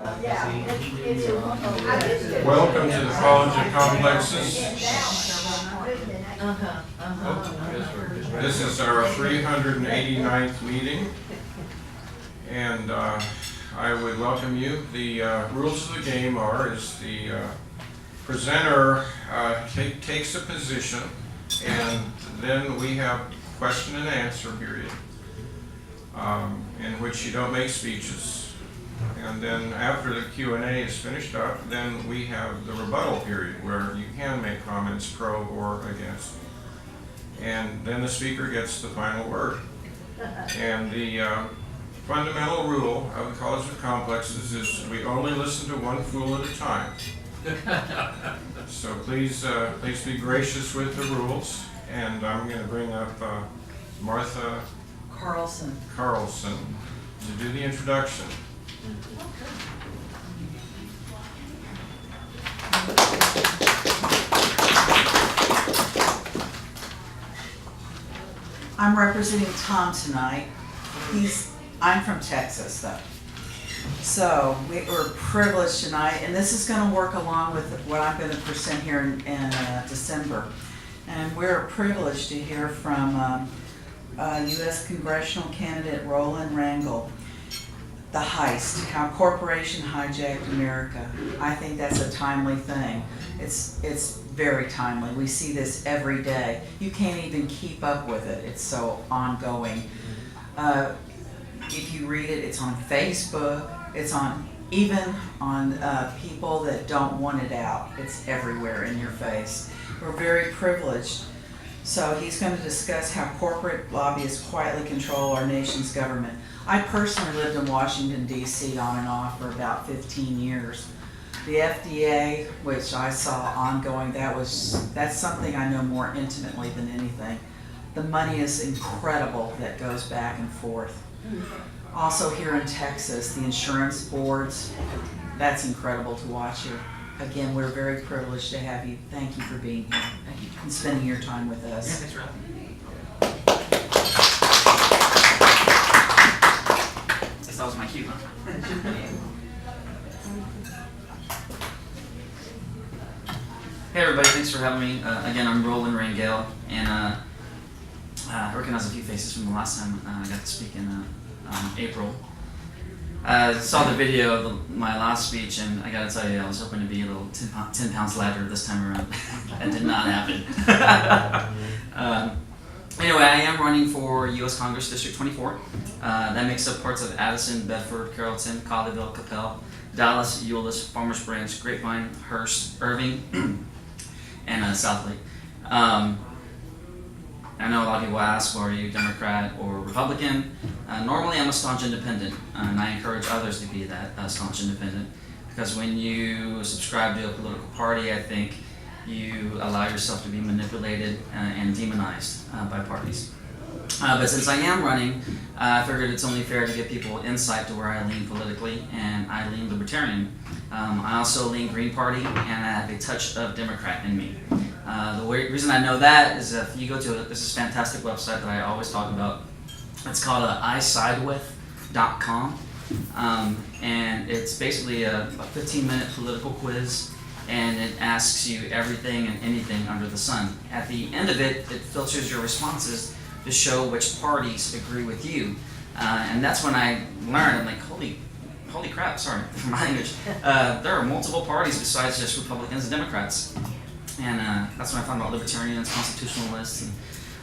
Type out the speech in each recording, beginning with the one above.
Welcome to the College of Complexes. This is our 389th meeting, and I would welcome you. The rules of the game are is the presenter takes a position, and then we have question and answer period in which you don't make speeches. And then after the Q&A is finished up, then we have the rebuttal period where you can make comments pro or against. And then the speaker gets the final word. And the fundamental rule of the College of Complexes is we only listen to one fool at a time. So please be gracious with the rules. And I'm going to bring up Martha Carlson to do the introduction. I'm representing Tom tonight. I'm from Texas though. So we're privileged tonight, and this is going to work along with what I'm going to present here in December. And we're privileged to hear from U.S. congressional candidate Roland Rangel. The Heist, how corporation hijacked America. I think that's a timely thing. It's very timely. We see this every day. You can't even keep up with it. It's so ongoing. If you read it, it's on Facebook. It's even on people that don't want it out. It's everywhere in your face. We're very privileged. So he's going to discuss how corporate lobbyists quietly control our nation's government. I personally lived in Washington, D.C. on and off for about 15 years. The FDA, which I saw ongoing, that's something I know more intimately than anything. The money is incredible that goes back and forth. Also here in Texas, the insurance boards, that's incredible to watch here. Again, we're very privileged to have you. Thank you for being here and spending your time with us. Yeah, thanks for having me. Guess that was my cue, huh? Hey everybody, thanks for having me. Again, I'm Roland Rangel, and I recognize a few faces from the last time I got to speak in April. I saw the video of my last speech, and I gotta tell you, I was hoping to be a little 10 pounds lighter this time around. That did not happen. Anyway, I am running for U.S. Congress District 24. That makes up parts of Addison, Bedford, Carrollton, Colleyville, Capel, Dallas, Euless, Farmers Branch, Grapevine, Hearst, Irving, and South Lake. I know a lot of people ask, well, are you Democrat or Republican? Normally I'm a staunch independent, and I encourage others to be that staunch independent, because when you subscribe to a political party, I think you allow yourself to be manipulated and demonized by parties. But since I am running, I figured it's only fair to give people insight to where I lean politically, and I lean libertarian. I also lean Green Party, and I have a touch of Democrat in me. The reason I know that is if you go to this is a fantastic website that I always talk about. It's called isidewith.com, and it's basically a 15-minute political quiz, and it asks you everything and anything under the sun. At the end of it, it filters your responses to show which parties agree with you, and that's when I learned, I'm like, holy crap, sorry for my language, there are multiple parties besides just Republicans and Democrats. And that's when I found about libertarians, constitutionalists. And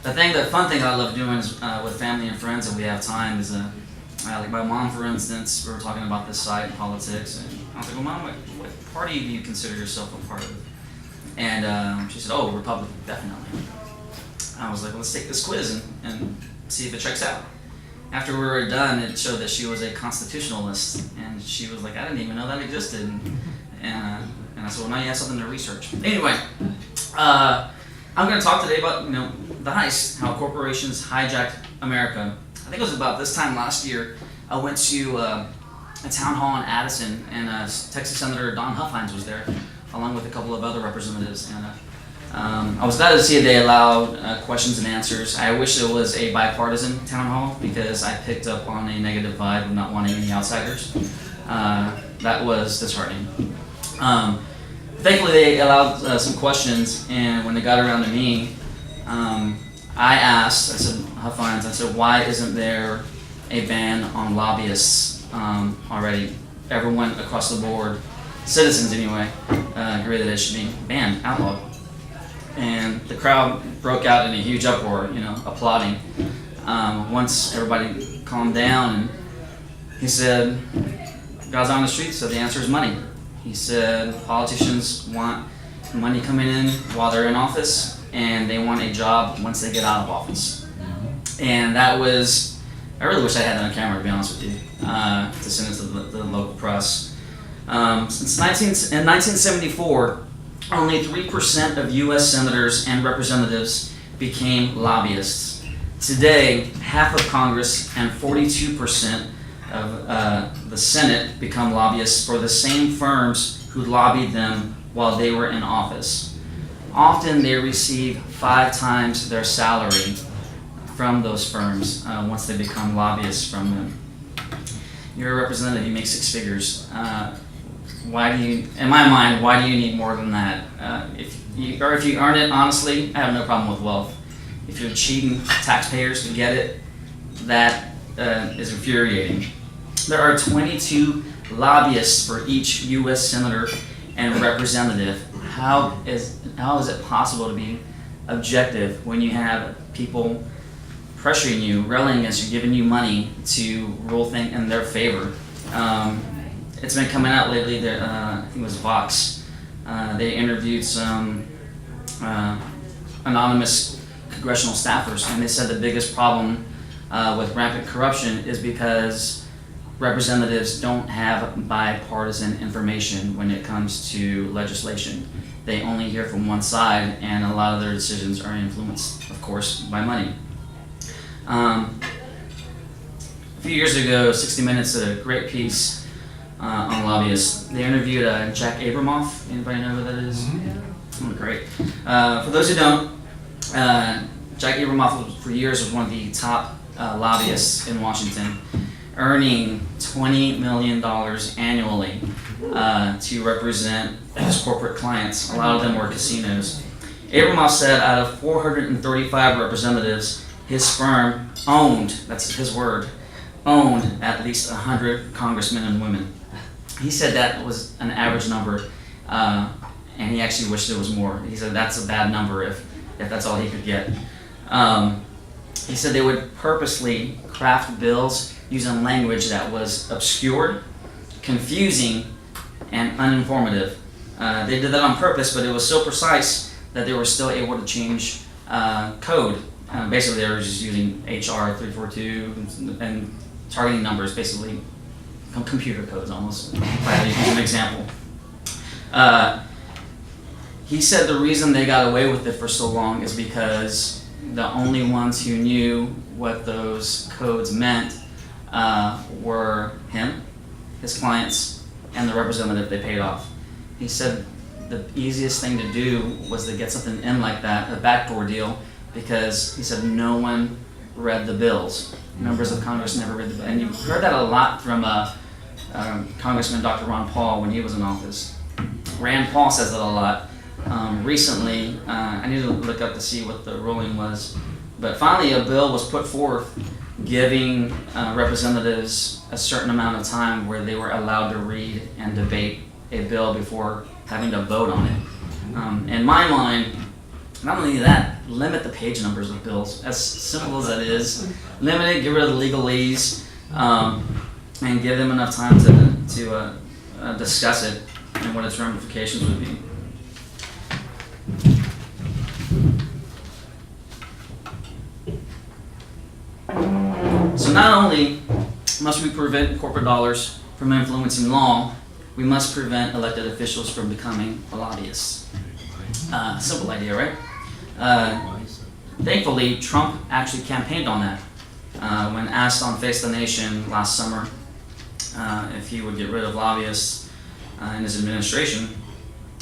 the fun thing that I love doing is with family and friends, if we have time, is like my mom, for instance, we were talking about this side in politics, and I was like, well, Mom, what party do you consider yourself a part of? And she said, oh, Republican, definitely. I was like, well, let's take this quiz and see if it checks out. After we were done, it showed that she was a constitutionalist, and she was like, I didn't even know that existed. And I said, well, now you have something to research. Anyway, I'm going to talk today about the heist, how corporations hijacked America. I think it was about this time last year. I went to a town hall in Addison, and Texas Senator Don Huffines was there, along with a couple of other representatives. And I was glad to see they allowed questions and answers. I wish it was a bipartisan town hall, because I picked up on a negative vibe of not wanting any outsiders. that was disheartening. Thankfully, they allowed some questions, and when they got around to me, I asked, I said, how fines? I said, why isn't there a ban on lobbyists already? Everyone across the board, citizens anyway, agree that it should be banned, outlawed. And the crowd broke out in a huge uproar, applauding. Once everybody calmed down, and he said, guys on the street said the answer is money. He said politicians want money coming in while they're in office, and they want a job once they get out of office. And that was, I really wish I had that on camera, to be honest with you, to send it to the local press. In 1974, only 3% of U.S. senators and representatives became lobbyists. Today, half of Congress and 42% of the Senate become lobbyists for the same firms who lobbied them while they were in office. Often they receive 5 times their salary from those firms once they become lobbyists from them. You're a representative, you make 6 figures. Why do you, in my mind, why do you need more than that? If you earn it honestly, I have no problem with wealth. If you're cheating taxpayers to get it, that is infuriating. There are 22 lobbyists for each U.S. senator and representative. How is it possible to be objective when you have people pressuring you, railing against you, giving you money to rule things in their favor? It's been coming out lately that I think it was Vox. They interviewed some anonymous congressional staffers, and they said the biggest problem with rampant corruption is because representatives don't have bipartisan information when it comes to legislation. They only hear from one side, and a lot of their decisions are influenced, of course, by money. A few years ago, 60 Minutes did a great piece on lobbyists. They interviewed Jack Abramoff. Anybody know who that is? Oh, great. For those who don't, Jack Abramoff for years was one of the top lobbyists in Washington, earning $20 million annually to represent his corporate clients. A lot of them were casinos. Abramoff said out of 435 representatives, his firm owned, that's his word, owned at least 100 congressmen and women. He said that was an average number, and he actually wished there was more. He said that's a bad number if that's all he could get. He said they would purposely craft bills using language that was obscure, confusing, and uninformative. They did that on purpose, but it was so precise that they were still able to change code. Basically, they were just using HR 342 and targeting numbers, basically computer codes almost, if I had to use an example. He said the reason they got away with it for so long is because the only ones who knew what those codes meant were him, his clients, and the representative they paid off. He said the easiest thing to do was to get something in like that, a backdoor deal, because he said no one read the bills. Members of Congress never read the bill. And you heard that a lot from Congressman Dr. Ron Paul when he was in office. Rand Paul says that a lot. Recently, I need to look up to see what the ruling was, but finally a bill was put forth giving representatives a certain amount of time where they were allowed to read and debate a bill before having to vote on it. In my mind, not only that, limit the page numbers of bills. As simple as that is, limit it, get rid of the legalese, and give them enough time to discuss it and what its ramifications would be. So not only must we prevent corporate dollars from influencing law, we must prevent elected officials from becoming lobbyists. Simple idea, right? Thankfully, Trump actually campaigned on that. When asked on Face the Nation last summer if he would get rid of lobbyists in his administration,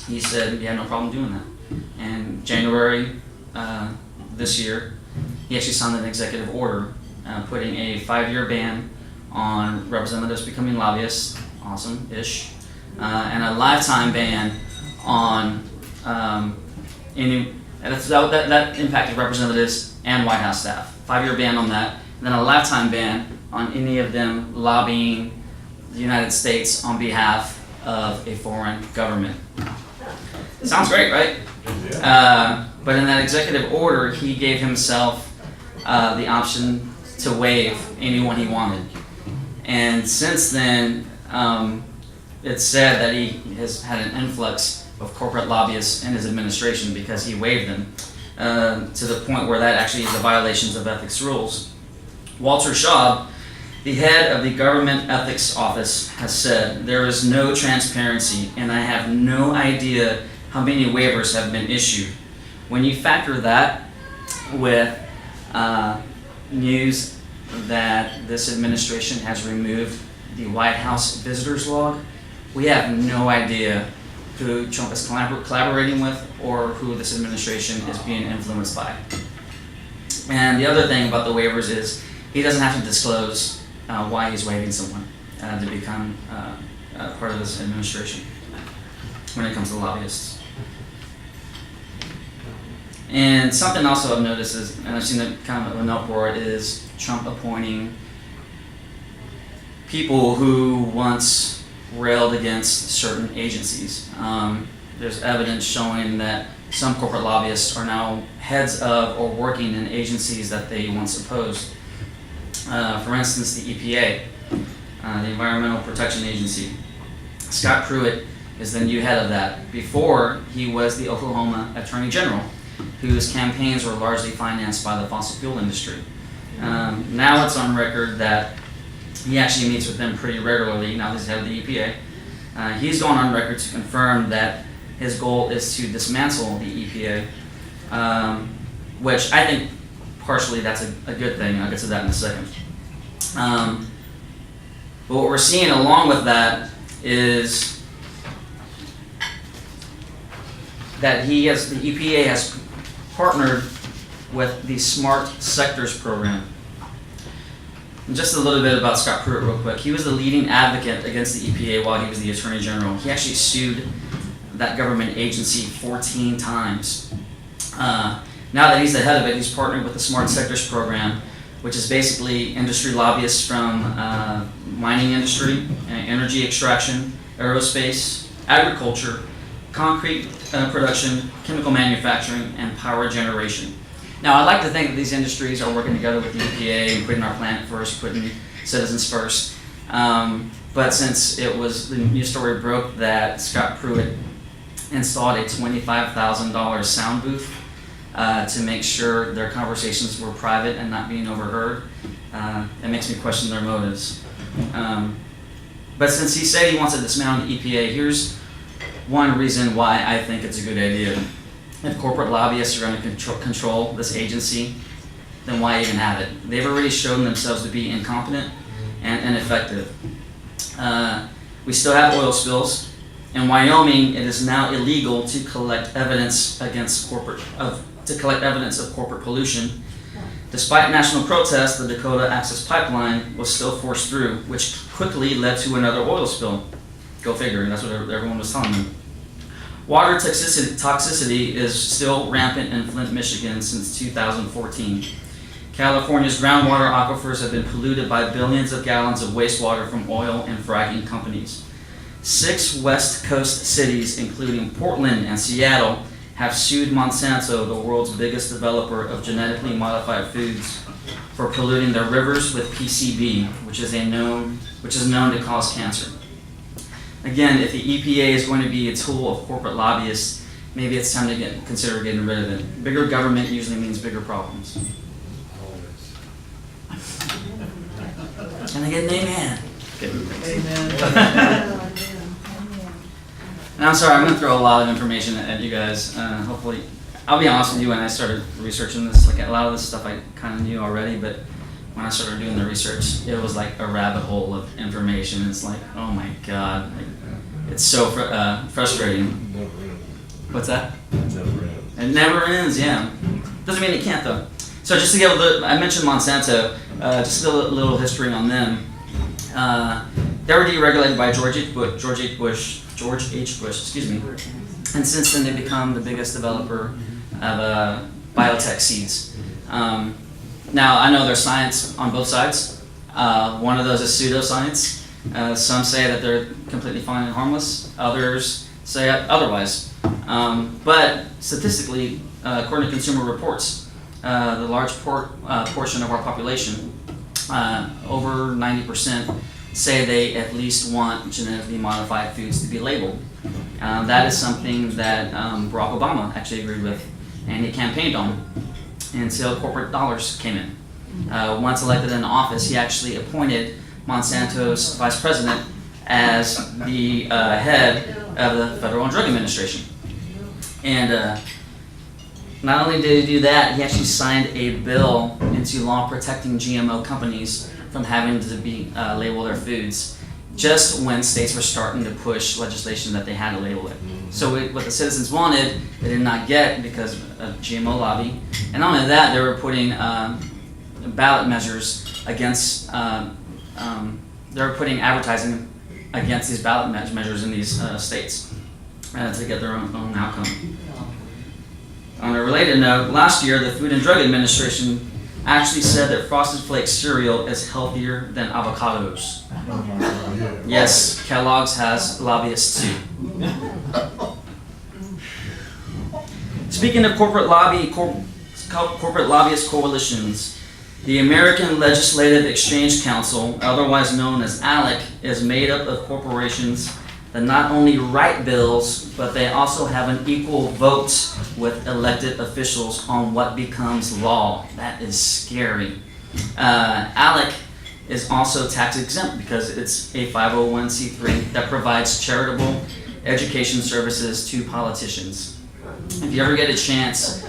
he said he had no problem doing that. In January this year, he actually signed an executive order putting a 5-year ban on representatives becoming lobbyists awesome-ish, and a lifetime ban on any, and that impacted representatives and White House staff. 5-year ban on that, and then a lifetime ban on any of them lobbying the United States on behalf of a foreign government. Sounds great, right? But in that executive order, he gave himself the option to waive anyone he wanted. And since then, it's said that he has had an influx of corporate lobbyists in his administration because he waived them, to the point where that actually is a violation of ethics rules. Walter Schaub, the head of the Government Ethics Office, has said, "There is no transparency, and I have no idea how many waivers have been issued." When you factor that with news that this administration has removed the White House visitors log, we have no idea who Trump is collaborating with or who this administration is being influenced by. And the other thing about the waivers is he doesn't have to disclose why he's waiving someone to become part of this administration when it comes to lobbyists. And something also I've noticed is, and I've seen it kind of an uproar, is Trump appointing people who once railed against certain agencies. There's evidence showing that some corporate lobbyists are now heads of or working in agencies that they once opposed. For instance, the EPA, the Environmental Protection Agency. Scott Pruitt is the new head of that. Before, he was the Oklahoma Attorney General, whose campaigns were largely financed by the fossil fuel industry. Now it's on record that he actually meets with them pretty regularly, now that he's head of the EPA. He's gone on record to confirm that his goal is to dismantle the EPA, which I think partially that's a good thing. I'll get to that in a second. But what we're seeing along with that is that the EPA has partnered with the Smart Sectors program. And just a little bit about Scott Pruitt real quick. He was the leading advocate against the EPA while he was the Attorney General. He actually sued that government agency 14 times. Now that he's the head of it, he's partnered with the Smart Sectors program, which is basically industry lobbyists from mining industry, energy extraction, aerospace, agriculture, concrete production, chemical manufacturing, and power generation. Now, I'd like to think that these industries are working together with the EPA and putting our planet first, putting citizens first. But since it was, the news story broke that Scott Pruitt installed a $25,000 sound booth to make sure their conversations were private and not being overheard, it makes me question their motives. But since he said he wants to dismantle the EPA, here's one reason why I think it's a good idea. If corporate lobbyists are going to control this agency, then why even have it? They've already shown themselves to be incompetent and ineffective. We still have oil spills. In Wyoming, it is now illegal to collect evidence of corporate pollution. Despite national protests, the Dakota Access Pipeline was still forced through, which quickly led to another oil spill. Go figure, that's what everyone was telling me. Water toxicity is still rampant in Flint, Michigan since 2014. California's groundwater aquifers have been polluted by billions of gallons of wastewater from oil and fracking companies. 6 West Coast cities, including Portland and Seattle, have sued Monsanto, the world's biggest developer of genetically modified foods, for polluting their rivers with PCB, which is known to cause cancer. Again, if the EPA is going to be a tool of corporate lobbyists, maybe it's time to consider getting rid of it. Bigger government usually means bigger problems. Can I get an amen? Amen. And I'm sorry, I'm going to throw a lot of information at you guys. Hopefully, I'll be honest with you, when I started researching this, like a lot of this stuff I kind of knew already, but when I started doing the research, it was like a rabbit hole of information. It's like, oh my God, like, it's so frustrating. What's that? It never ends, yeah. Doesn't mean it can't though. So just to give I mentioned Monsanto, just a little history on them. They were deregulated by George H. Bush, excuse me. And since then, they've become the biggest developer of biotech seeds. Now, I know there's science on both sides. One of those is pseudoscience. Some say that they're completely fine and harmless. Others say otherwise. But statistically, according to Consumer Reports, the large portion of our population, over 90%, say they at least want genetically modified foods to be labeled. That is something that Barack Obama actually agreed with, and he campaigned on until corporate dollars came in. Once elected in office, he actually appointed Monsanto's vice president as the head of the Federal Drug Administration. And not only did he do that, he actually signed a bill into law protecting GMO companies from having to be label their foods, just when states were starting to push legislation that they had to label it. So what the citizens wanted, they did not get because of GMO lobby. And not only that, they were putting ballot measures against, they were putting advertising against these ballot measures in these states to get their own outcome. On a related note, last year the Food and Drug Administration actually said that Frosted Flakes cereal is healthier than avocados. Yes, Kellogg's has lobbyists too. Speaking of corporate lobbyist coalitions, the American Legislative Exchange Council, otherwise known as ALEC, is made up of corporations that not only write bills, but they also have an equal vote with elected officials on what becomes law. That is scary. ALEC is also tax exempt because it's a 501c3 that provides charitable education services to politicians. If you ever get a chance,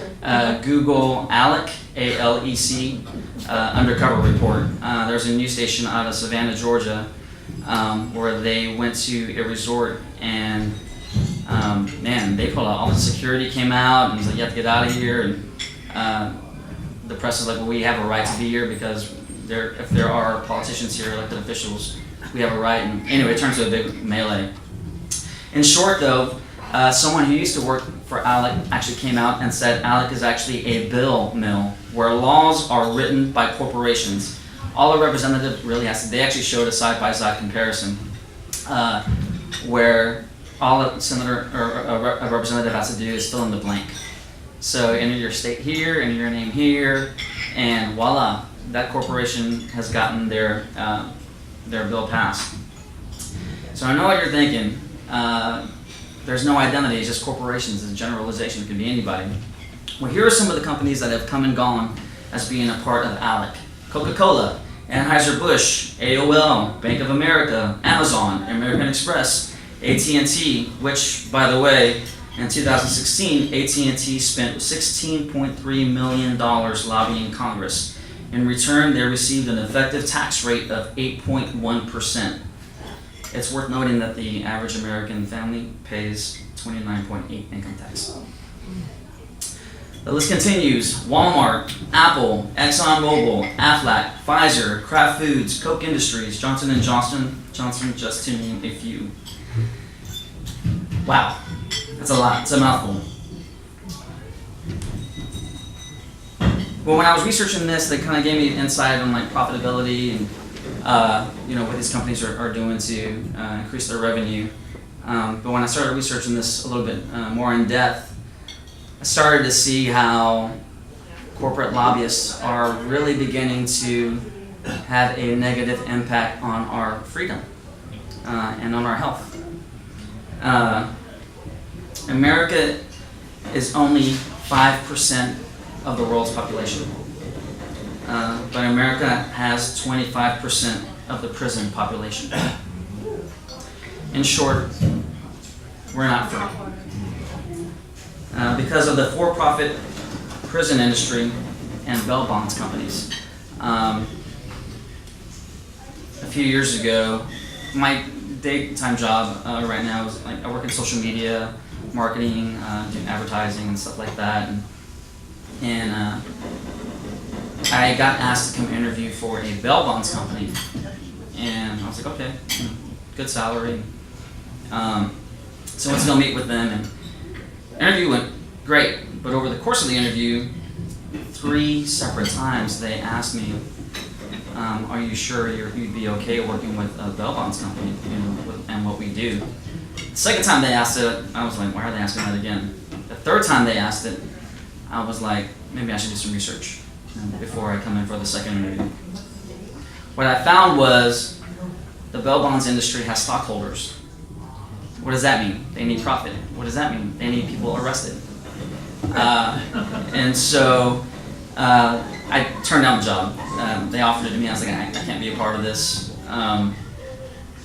Google ALEC, A-L-E-C, undercover report. There's a news station out of Savannah, Georgia, where they went to a resort and man, they pulled out all the security came out and he's like, you have to get out of here. And the press is like, well, we have a right to be here because if there are politicians here, elected officials, we have a right. And anyway, it turns to a big melee. In short, though, someone who used to work for ALEC actually came out and said ALEC is actually a bill mill where laws are written by corporations. All a representative really has to, they actually showed a side-by-side comparison where all a senator or a representative has to do is fill in the blank. So enter your state here, enter your name here, and voila, that corporation has gotten their bill passed. So I know what you're thinking. There's no identity, it's just corporations, it's a generalization, it could be anybody. Well, here are some of the companies that have come and gone as being a part of ALEC. Coca-Cola, Anheuser-Busch, AOL, Bank of America, Amazon, American Express, AT&T, which, by the way, in 2016, AT&T spent $16.3 million lobbying Congress. In return, they received an effective tax rate of 8.1%. It's worth noting that the average American family pays 29.8% income tax. The list continues. Walmart, Apple, ExxonMobil, Aflac, Pfizer, Kraft Foods, Koch Industries, Johnson & Johnson, just to name a few. Wow, that's a lot. It's a mouthful. Well, when I was researching this, they kind of gave me insight on like profitability and what these companies are doing to increase their revenue. But when I started researching this a little bit more in depth, I started to see how corporate lobbyists are really beginning to have a negative impact on our freedom and on our health. America is only 5% of the world's population, but America has 25% of the prison population. In short, we're not free. Because of the for-profit prison industry and bail bonds companies. A few years ago, my daytime job right now is like I work in social media, marketing, doing advertising and stuff like that. And I got asked to come interview for a bail bonds company. And I was like, okay, good salary. So I went to go meet with them, and the interview went great. But over the course of the interview, 3 separate times they asked me, "Are you sure you'd be okay working with a bail bonds company, and what we do?" The second time they asked it, I was like, "Why are they asking that again?" The third time they asked it, I was like, maybe I should do some research before I come in for the second interview. What I found was the bail bonds industry has stockholders. What does that mean? They need profit. What does that mean? They need people arrested. And so I turned down the job. They offered it to me. I was like, I can't be a part of this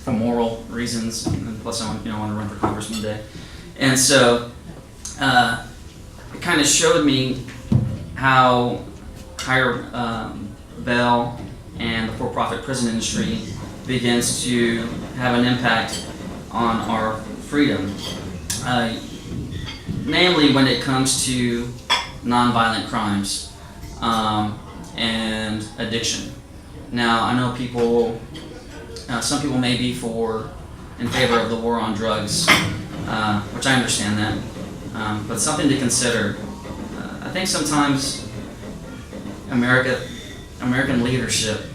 for moral reasons. And plus, I want to run for Congress one day. And so it kind of showed me how higher bail and the for-profit prison industry begins to have an impact on our freedom, namely when it comes to nonviolent crimes and addiction. Now, I know some people may be in favor of the war on drugs, which I understand that, but something to consider. I think sometimes American leadership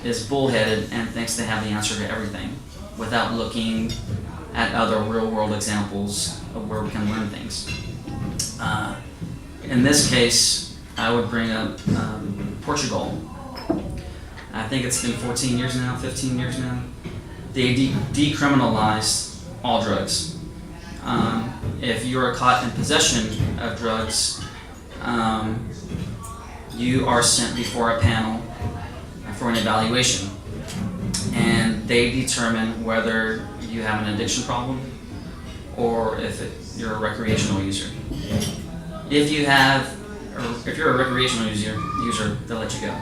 is bullheaded and thinks they have the answer to everything without looking at other real-world examples of where we can learn things. In this case, I would bring up Portugal. I think it's been 15 years now. They decriminalized all drugs. If you are caught in possession of drugs, you are sent before a panel for an evaluation, and they determine whether you have an addiction problem or if you're a recreational user. If you're a recreational user, they'll let you go.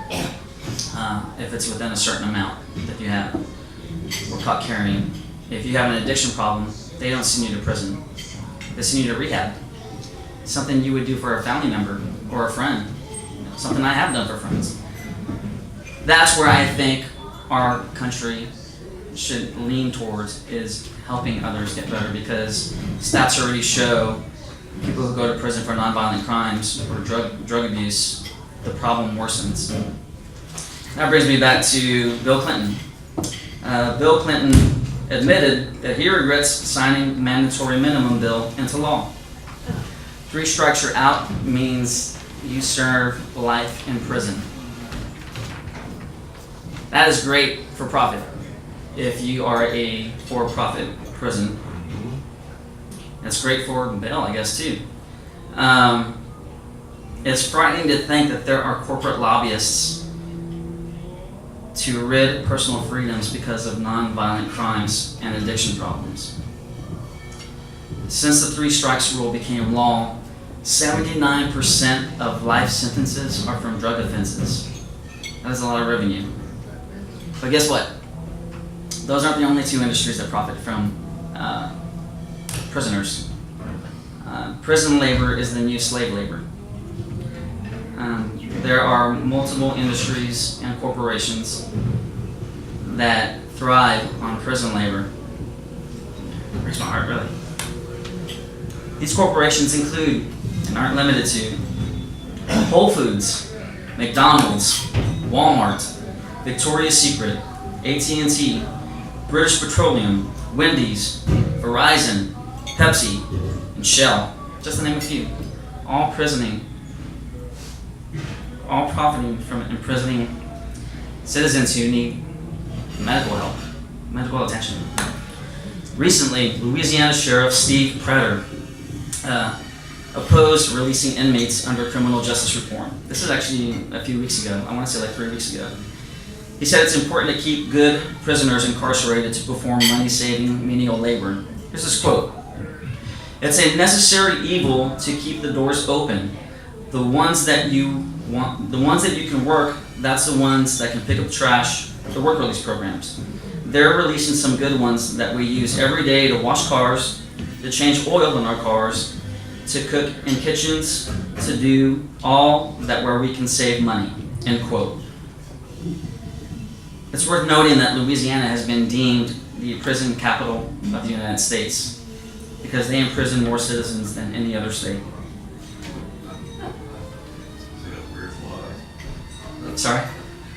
If it's within a certain amount that you have or caught carrying. If you have an addiction problem, they don't send you to prison. They send you to rehab. Something you would do for a family member or a friend. Something I have done for friends. That's where I think our country should lean towards, is helping others get better, because stats already show people who go to prison for nonviolent crimes or drug abuse, the problem worsens. That brings me back to Bill Clinton. Bill Clinton admitted that he regrets signing the mandatory minimum bill into law. 3 strikes you're out means you serve life in prison. That is great for profit if you are a for-profit prison. That's great for bail, I guess, too. It's frightening to think that there are corporate lobbyists to rid personal freedoms because of nonviolent crimes and addiction problems. Since the 3 strikes rule became law, 79% of life sentences are from drug offenses. That is a lot of revenue. But guess what? Those aren't the only 2 industries that profit from prisoners. Prison labor is the new slave labor. There are multiple industries and corporations that thrive on prison labor. Breaks my heart, really. These corporations include, and aren't limited to, Whole Foods, McDonald's, Walmart, Victoria's Secret, AT&T, British Petroleum, Wendy's, Verizon, Pepsi, and Shell, just to name a few. All profiting from imprisoning citizens who need medical help, medical attention. Recently, Louisiana Sheriff Steve Prater opposed releasing inmates under criminal justice reform. This is actually a few weeks ago. I want to say like 3 weeks ago. He said it's important to keep good prisoners incarcerated to perform money-saving menial labor. Here's this quote. "It's a necessary evil to keep the doors open. The ones that you can work, that's the ones that can pick up trash, the work release programs. They're releasing some good ones that we use every day to wash cars, to change oil in our cars, to cook in kitchens, to do all that where we can save money." End quote. It's worth noting that Louisiana has been deemed the prison capital of the United States because they imprison more citizens than any other state. They got weird laws. Sorry?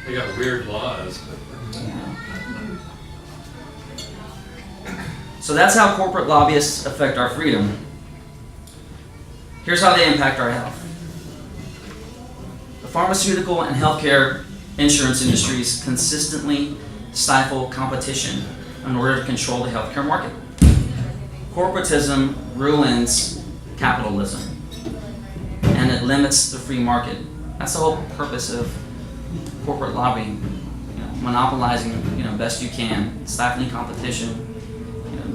They got weird laws. So that's how corporate lobbyists affect our freedom. Here's how they impact our health. The pharmaceutical and healthcare insurance industries consistently stifle competition in order to control the healthcare market. Corporatism ruins capitalism, and it limits the free market. That's the whole purpose of corporate lobbying. Monopolizing, best you can, stifling competition,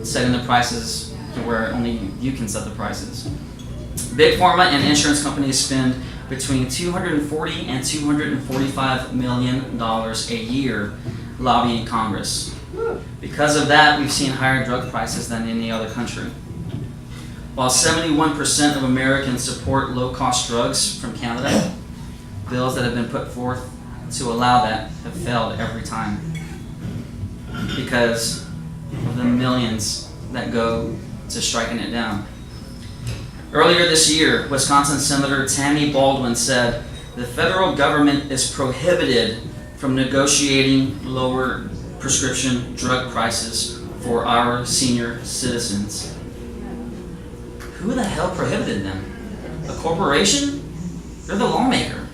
setting the prices to where only you can set the prices. Big pharma and insurance companies spend between $240 and $245 million a year lobbying Congress. Because of that, we've seen higher drug prices than any other country. While 71% of Americans support low-cost drugs from Canada, bills that have been put forth to allow that have failed every time because of the millions that go to striking it down. Earlier this year, Wisconsin Senator Tammy Baldwin said, "The federal government is prohibited from negotiating lower prescription drug prices for our senior citizens." Who the hell prohibited them? A corporation? They're the lawmaker.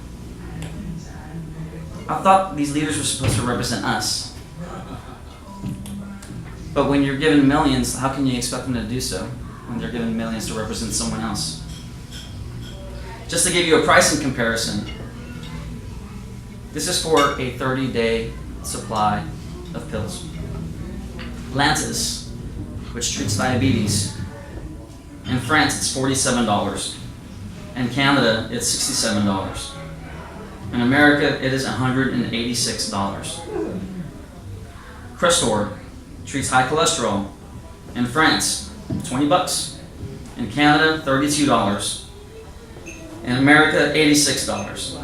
I thought these leaders were supposed to represent us. But when you're given millions, how can you expect them to do so when they're given millions to represent someone else? Just to give you a pricing comparison, this is for a 30-day supply of pills. Lantus, which treats diabetes, in France it's $47. In Canada it's $67. In America, it is $186. Crestor treats high cholesterol. In France, $20. In Canada, $32. In America, $86.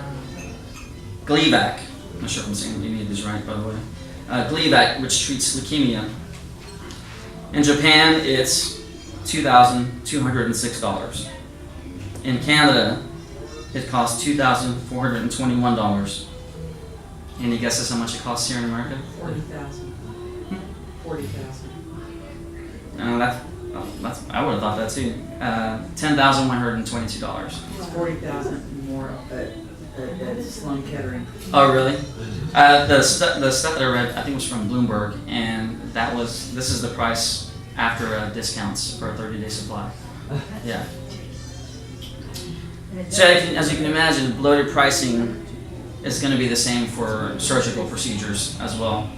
Gleevec, I'm not sure if I'm saying any of these right, by the way. Gleevec, which treats leukemia. In Japan, it's $2,206. In Canada, it costs $2,421. Any guesses how much it costs here in America? 40,000. 40,000. No, that's I would have thought that too. $10,122. It's 40,000 more at Sloan Kettering. Oh, really? The stuff that I read, I think, was from Bloomberg, and this is the price after discounts for a 30-day supply. Yeah. So as you can imagine, bloated pricing is going to be the same for surgical procedures as well.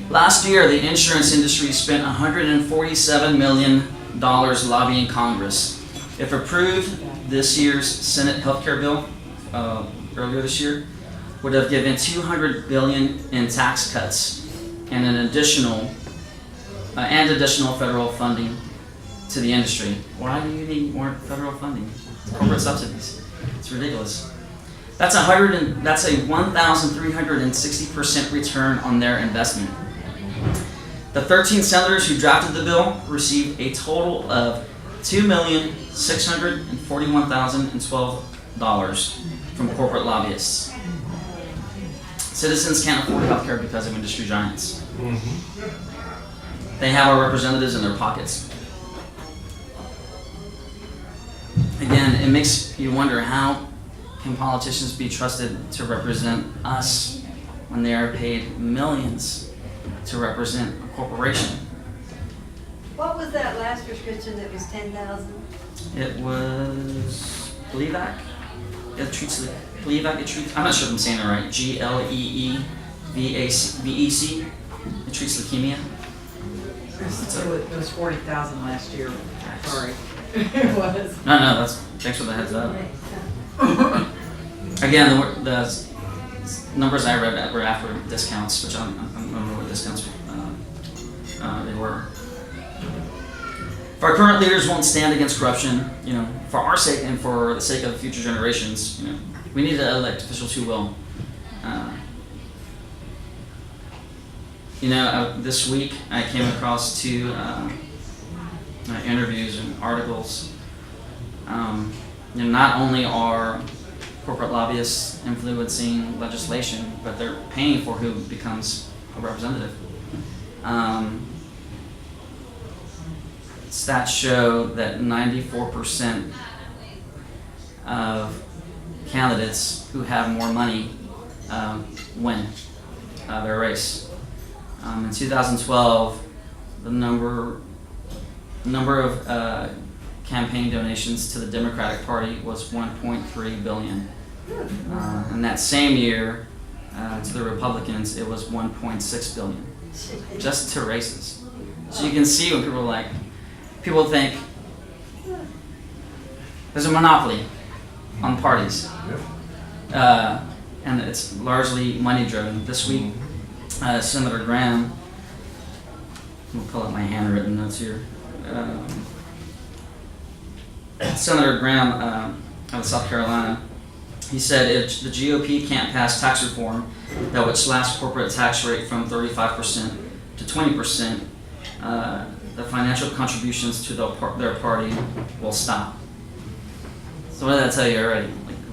Last year, the insurance industry spent $147 million lobbying Congress. If approved, this year's Senate healthcare bill, earlier this year, would have given $200 billion in tax cuts and additional federal funding to the industry. Why do you need more federal funding? Corporate subsidies. It's ridiculous. That's a 1,360% return on their investment. The 13 senators who drafted the bill received a total of $2,641,012 from corporate lobbyists. Citizens can't afford health care because of industry giants. They have our representatives in their pockets. Again, it makes you wonder, how can politicians be trusted to represent us when they are paid millions to represent a corporation? What was that last prescription that was 10,000? It was Gleevec. It treats Gleevec. I'm not sure if I'm saying it right. GLEEVEC. It treats leukemia. It was 40,000 last year. Sorry. It was. No. Thanks for the heads up. Again, the numbers I read were after discounts, which I don't remember what discounts they were. If our current leaders won't stand against corruption, for our sake and for the sake of future generations, we need to elect officials who will. This week I came across two interviews and articles. Not only are corporate lobbyists influencing legislation, but they're paying for who becomes a representative. Stats show that 94% of candidates who have more money win their race. In 2012, the number of campaign donations to the Democratic Party was 1.3 billion. And that same year, to the Republicans, it was 1.6 billion, just to races. So you can see when people think there's a monopoly on parties, and it's largely money driven. This week, Senator Graham, I'll pull up my handwritten notes here. Senator Graham of South Carolina, he said if the GOP can't pass tax reform that would slash corporate tax rate from 35% to 20%, the financial contributions to their party will stop. So what did that tell you already?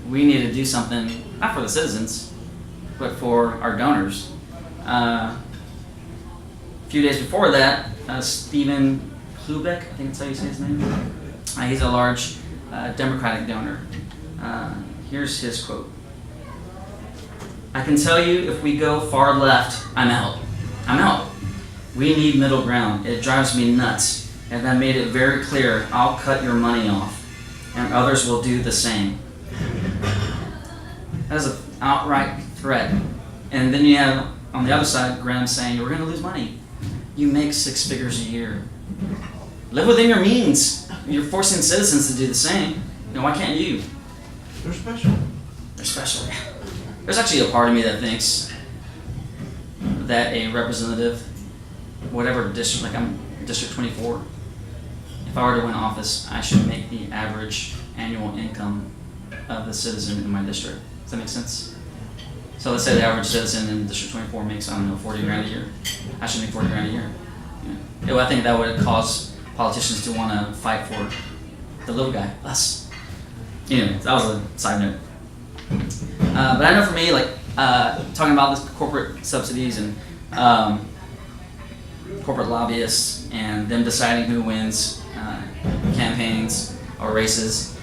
We need to do something, not for the citizens, but for our donors. A few days before that, Stephen Klubeck, I think that's how you say his name. He's a large Democratic donor. Here's his quote. "I can tell you if we go far left, I'm out. I'm out. We need middle ground. It drives me nuts. And I made it very clear, I'll cut your money off, and others will do the same." That is an outright threat. And then you have, on the other side, Graham saying, we're going to lose money. You make 6 figures a year. Live within your means. You're forcing citizens to do the same. Why can't you? They're special. They're special. There's actually a part of me that thinks that a representative, whatever district, like I'm District 24, if I were to win office, I should make the average annual income of the citizen in my district. Does that make sense? So let's say the average citizen in District 24 makes, 40 grand a year. I should make 40 grand a year. I think that would cause politicians to want to fight for the little guy, us. That was a side note. But I know for me, talking about this corporate subsidies and corporate lobbyists and them deciding who wins campaigns or races,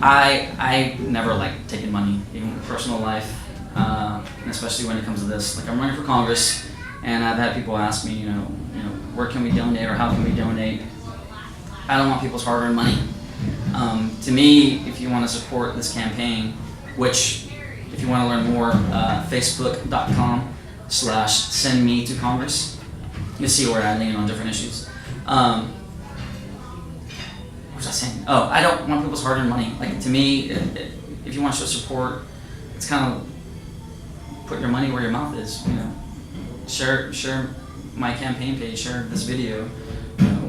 I never like taking money, even in personal life, and especially when it comes to this. I'm running for Congress, and I've had people ask me, where can we donate or how can we donate? I don't want people's hard-earned money. To me, if you want to support this campaign, which, if you want to learn more, facebook.com/sendme-to-Congress. You'll see where I lean on different issues. What was I saying? Oh, I don't want people's hard-earned money. To me, if you want to show support, it's kind of put your money where your mouth is. Share my campaign page, share this video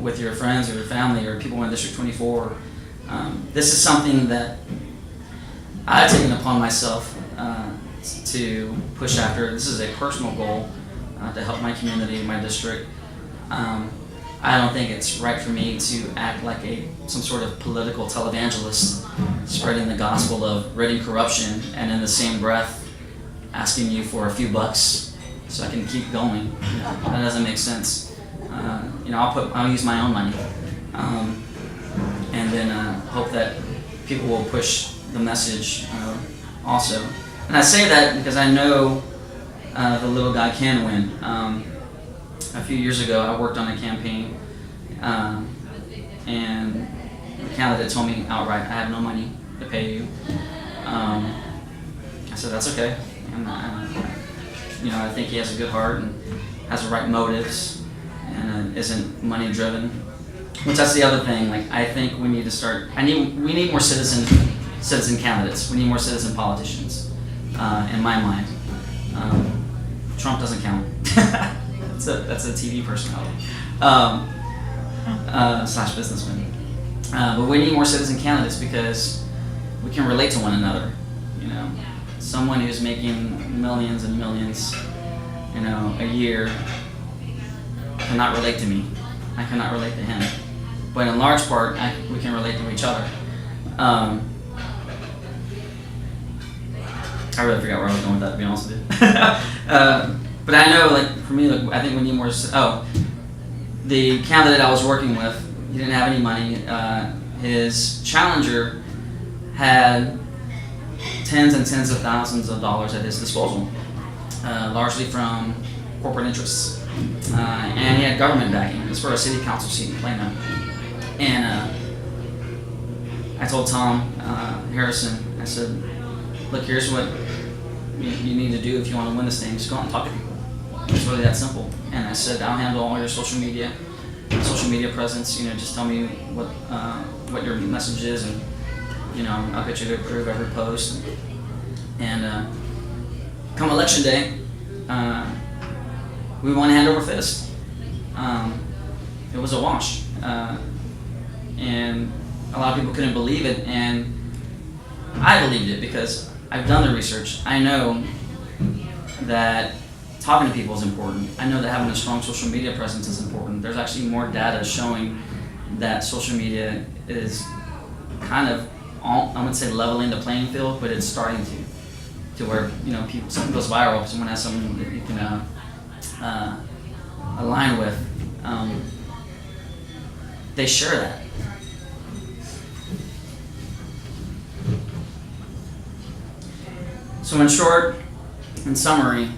with your friends or your family or people in District 24. This is something that I've taken upon myself to push after. This is a personal goal to help my community, my district. I don't think it's right for me to act like some sort of political televangelist, spreading the gospel of ridding corruption, and in the same breath asking you for a few bucks so I can keep going. That doesn't make sense. I'll use my own money, and then hope that people will push the message also. And I say that because I know the little guy can win. A few years ago, I worked on a campaign, and the candidate told me outright, "I have no money to pay you." I said, "That's okay." And I think he has a good heart and has the right motives and isn't money driven. Which that's the other thing. I think we need to start. We need more citizen candidates. We need more citizen politicians. In my mind, Trump doesn't count. That's a TV personality / businessman. But we need more citizen candidates because we can relate to one another. Someone who's making millions and millions a year cannot relate to me. I cannot relate to him. But in large part, we can relate to each other. I really forgot where I was going with that, to be honest with you. But I know, like, for me, like, I think we need more. The candidate I was working with, he didn't have any money. His challenger had tens and tens of thousands of dollars at his disposal, largely from corporate interests. And he had government backing. It was for a city council seat in Plano. And I told Tom Harrison, I said, look, here's what you need to do if you want to win this thing. Just go out and talk to people. It's really that simple. And I said, I'll handle all your social media presence. Just tell me what your message is, and I'll get you to approve every post. And come election day, we won hand over fist. It was a wash, and a lot of people couldn't believe it, and I believed it because I've done the research. I know that talking to people is important. I know that having a strong social media presence is important. There's actually more data showing that social media is kind of, I wouldn't say leveling the playing field, but it's starting to where something goes viral, someone has something that you can align with. They share that. So in short, in summary,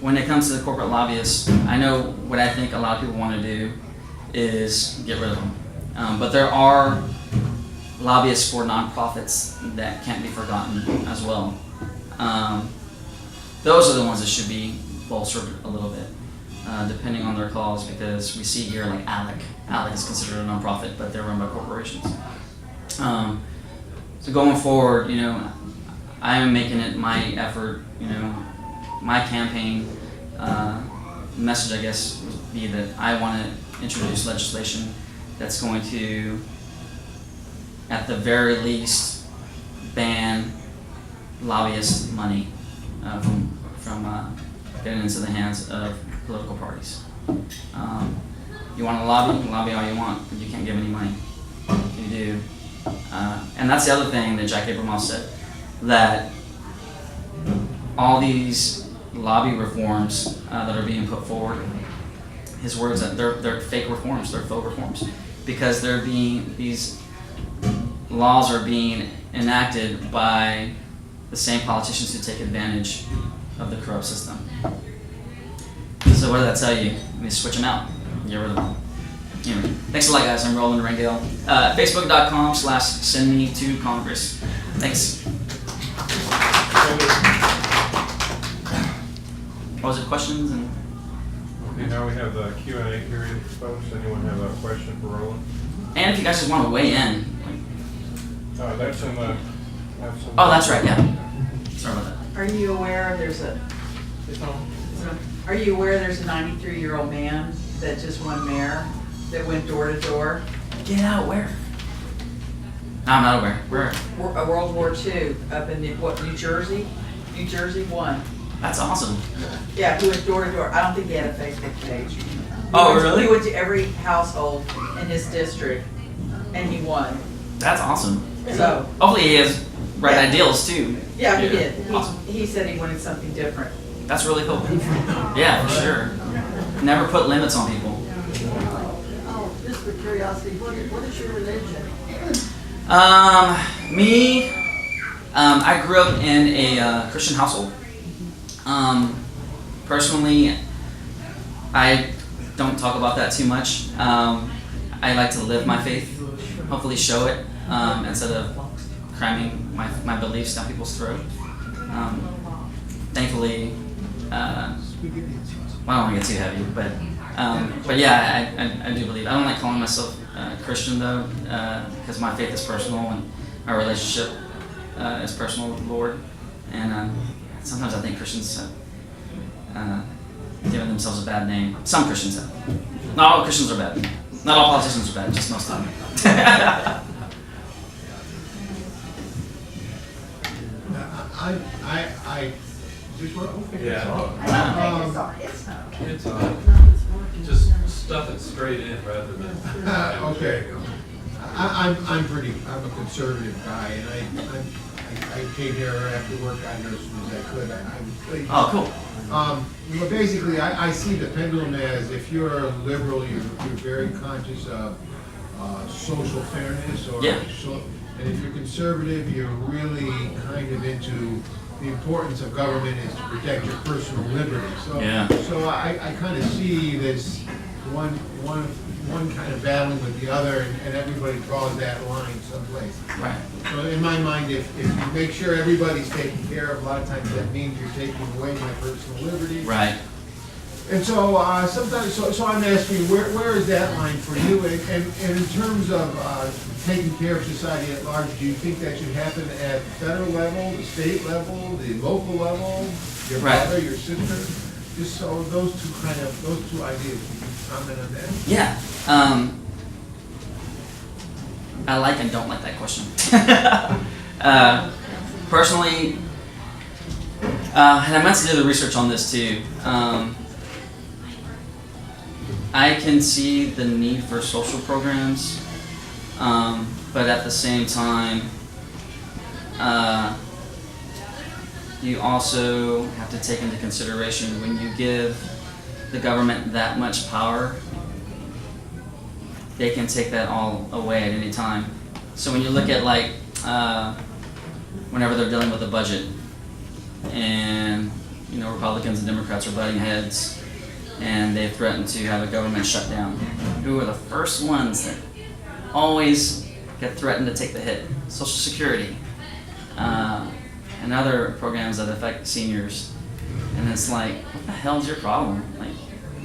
when it comes to the corporate lobbyists, I know what I think a lot of people want to do is get rid of them. But there are lobbyists for nonprofits that can't be forgotten as well. Those are the ones that should be bolstered a little bit, depending on their cause, because we see here like ALEC. ALEC is considered a nonprofit, but they're run by corporations. So going forward, I am making it my effort, my campaign message, I guess, would be that I want to introduce legislation that's going to, at the very least, ban lobbyist money from getting into the hands of political parties. You want to lobby all you want, but you can't give any money. You do. And that's the other thing that Jack Abramoff said, that all these lobby reforms that are being put forward, his words that they're fake reforms, they're faux reforms, because these laws are being enacted by the same politicians who take advantage of the corrupt system. So what did that tell you? You need to switch them out. Get rid of them. Anyway, thanks a lot, guys. I'm Roland Rangel. Facebook.com/sendme2Congress. Thanks. What was it? Questions? Okay, now we have the Q&A period, folks. Anyone have a question for Roland? And if you guys just want to weigh in. That's in the. Oh, that's right. Yeah. Sorry about that. Are you aware there's a 93-year-old man that just won mayor that went door to door? Get out. Where? No, I'm not aware. Where? World War II up in New Jersey? New Jersey won. That's awesome. Yeah, he went door to door. I don't think he had a Facebook page. Really? He went to every household in his district, and he won. That's awesome. So Hopefully he has right ideals too. yeah, he Yeah. did. Awesome. He said he wanted something different. That's really cool. Yeah, for sure. Never put limits on people. Oh, just for curiosity, what is your religion? Me, I grew up in a Christian household. Personally, I don't talk about that too much. I like to live my faith, hopefully show it, instead of cramming my beliefs down people's throat. Thankfully, I don't want to get too heavy, but yeah, I do believe. I don't like calling myself Christian though, because my faith is personal and my relationship is personal with the Lord. And sometimes I think Christians have given themselves a bad name. Some Christians have. Not all Christians are bad. Not all politicians are bad, just most of them. I Just what? Okay. Yeah. I don't think it's on, it's not. It's just stuff it straight in rather than. Okay. I'm a conservative guy, and I came here after work, got here as soon as I could. Oh, cool. Well, basically, I see the pendulum as if you're a liberal, you're very conscious of social fairness, or Yeah. and if you're conservative, you're really kind of into the importance of government is to protect your personal liberty. So, Yeah. so I kind of see this one kind of battling with the other, and everybody draws that line someplace. Right. So in my mind, if you make sure everybody's taken care of, a lot of times that means you're taking away my personal liberty. Right. And so sometimes, so I'm asking, where is that line for you? And in terms of taking care of society at large, do you think that should happen at the federal level, the state level, the local level, your Right. brother, your sister? Just so those two ideas, you can comment on that? Yeah. I like and don't like that question. Personally, and I meant to do the research on this too. I can see the need for social programs, but at the same time, you also have to take into consideration when you give the government that much power, they can take that all away at any time. So when you look at like, whenever they're dealing with a budget, and you know Republicans and Democrats are butting heads, and they threaten to have a government shutdown, who are the first ones that always get threatened to take the hit? Social Security, and other programs that affect seniors. And it's like, what the hell is your problem? Like,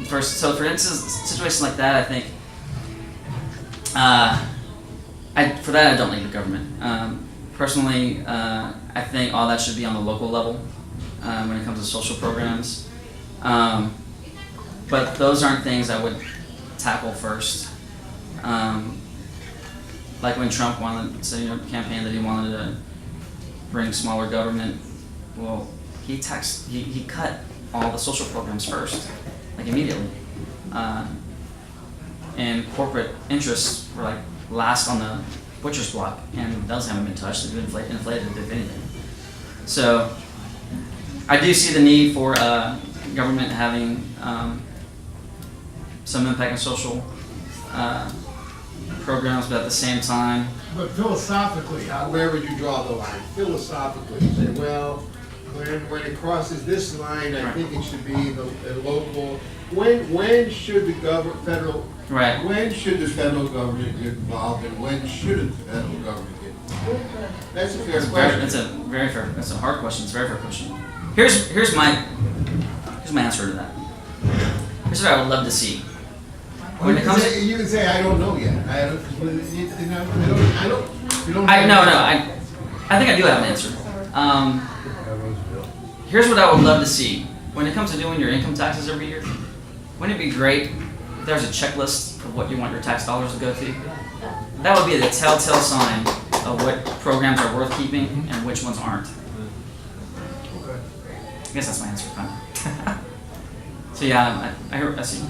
for instance, situations like that, I think, for that I don't like the government. Personally, I think all that should be on the local level when it comes to social programs. But those aren't things I would tackle first. Like when Trump wanted to say, campaign that he wanted to bring smaller government. Well, he cut all the social programs first, like immediately. And corporate interests were like last on the butcher's block, and those haven't been touched. They've been inflated, if anything. So I do see the need for government having some impact on social programs, but at the same time, But philosophically, where would you draw the line? Philosophically, you say, well, when it crosses this line, I Right. think it should be the local. When should the federal? right? When should the federal government get involved, and when shouldn't the federal government get involved? That's a fair question. That's a hard question. It's a very fair question. Here's my answer to that. Here's what I would love to see. When it comes to, You can say I don't know yet. I don't. You don't. I think I do have an answer. Here's what I would love to see. When it comes to doing your income taxes every year, wouldn't it be great if there's a checklist of what you want your tax dollars to go to? That would be the telltale sign of what programs are worth keeping and which ones aren't. I guess that's my answer. So yeah, I see.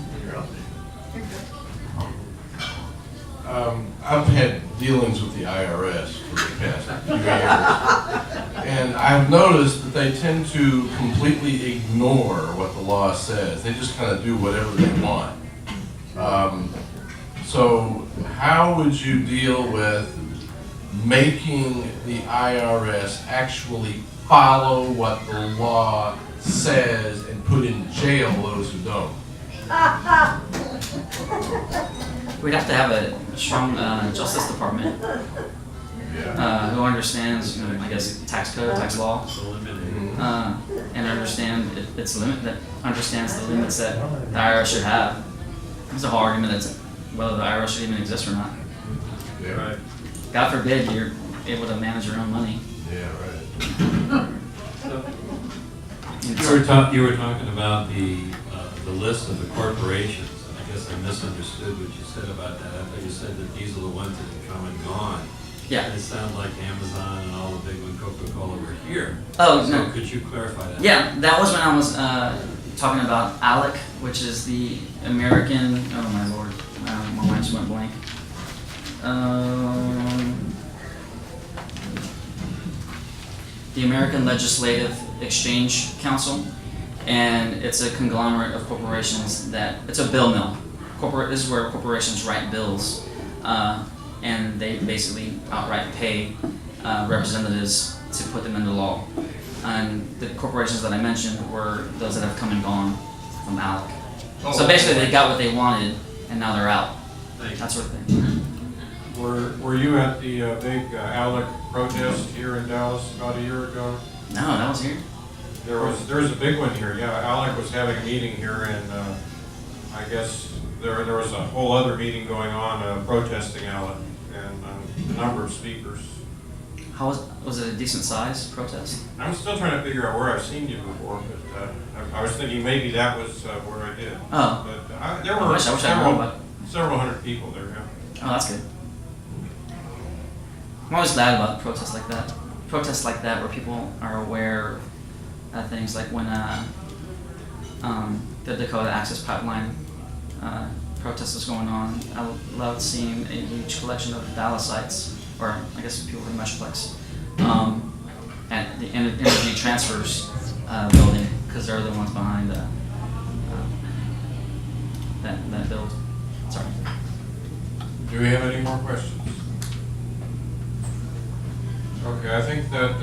I've had dealings with the IRS for the past few years, and I've noticed that they tend to completely ignore what the law says. They just kind of do whatever they want. So how would you deal with making the IRS actually follow what the law says and put in jail those who don't? We'd have to have a strong Justice Department who understands, I guess, tax code, tax law, and understands the limits that the IRS should have. There's a whole argument that's whether the IRS should even exist or not. Yeah, right. God forbid you're able to manage your own money. Yeah, right. You were talking about the list of the corporations, and I guess I misunderstood what you said about that. I thought you said that these are the ones that have come and gone. Yeah. It sounds like Amazon and all the big one, Coca-Cola were here. Oh, So no. could you clarify that? Yeah, that was when I was talking about ALEC, which is the American. Oh my lord, my mind just went blank. The American Legislative Exchange Council, and it's a conglomerate of corporations that it's a bill mill. This is where corporations write bills, and they basically outright pay representatives to put them into law. And the corporations that I mentioned were those that have come and gone from ALEC. So basically, they got what they wanted, and now they're out. Thank you. That sort of thing. Were you at the big ALEC protest here in Dallas about a year ago? No, that was here. There was a big one here, yeah. ALEC was having a meeting here, and I guess there was a whole other meeting going on protesting ALEC, and a number of speakers. How was it a decent size protest? I'm still trying to figure out where I've seen you before, but I was thinking maybe that was where I did. Oh. But there I were wish I knew about it. several hundred people there, yeah. Oh, that's good. I'm always glad about protests like that. Protests like that where people are aware of things like when the Dakota Access Pipeline protest was going on. I loved seeing a huge collection of Dallasites, or I guess people from Metroplex, at the Energy Transfers building, because they're the ones behind that build. Sorry. Do we have any more questions? Okay, I think that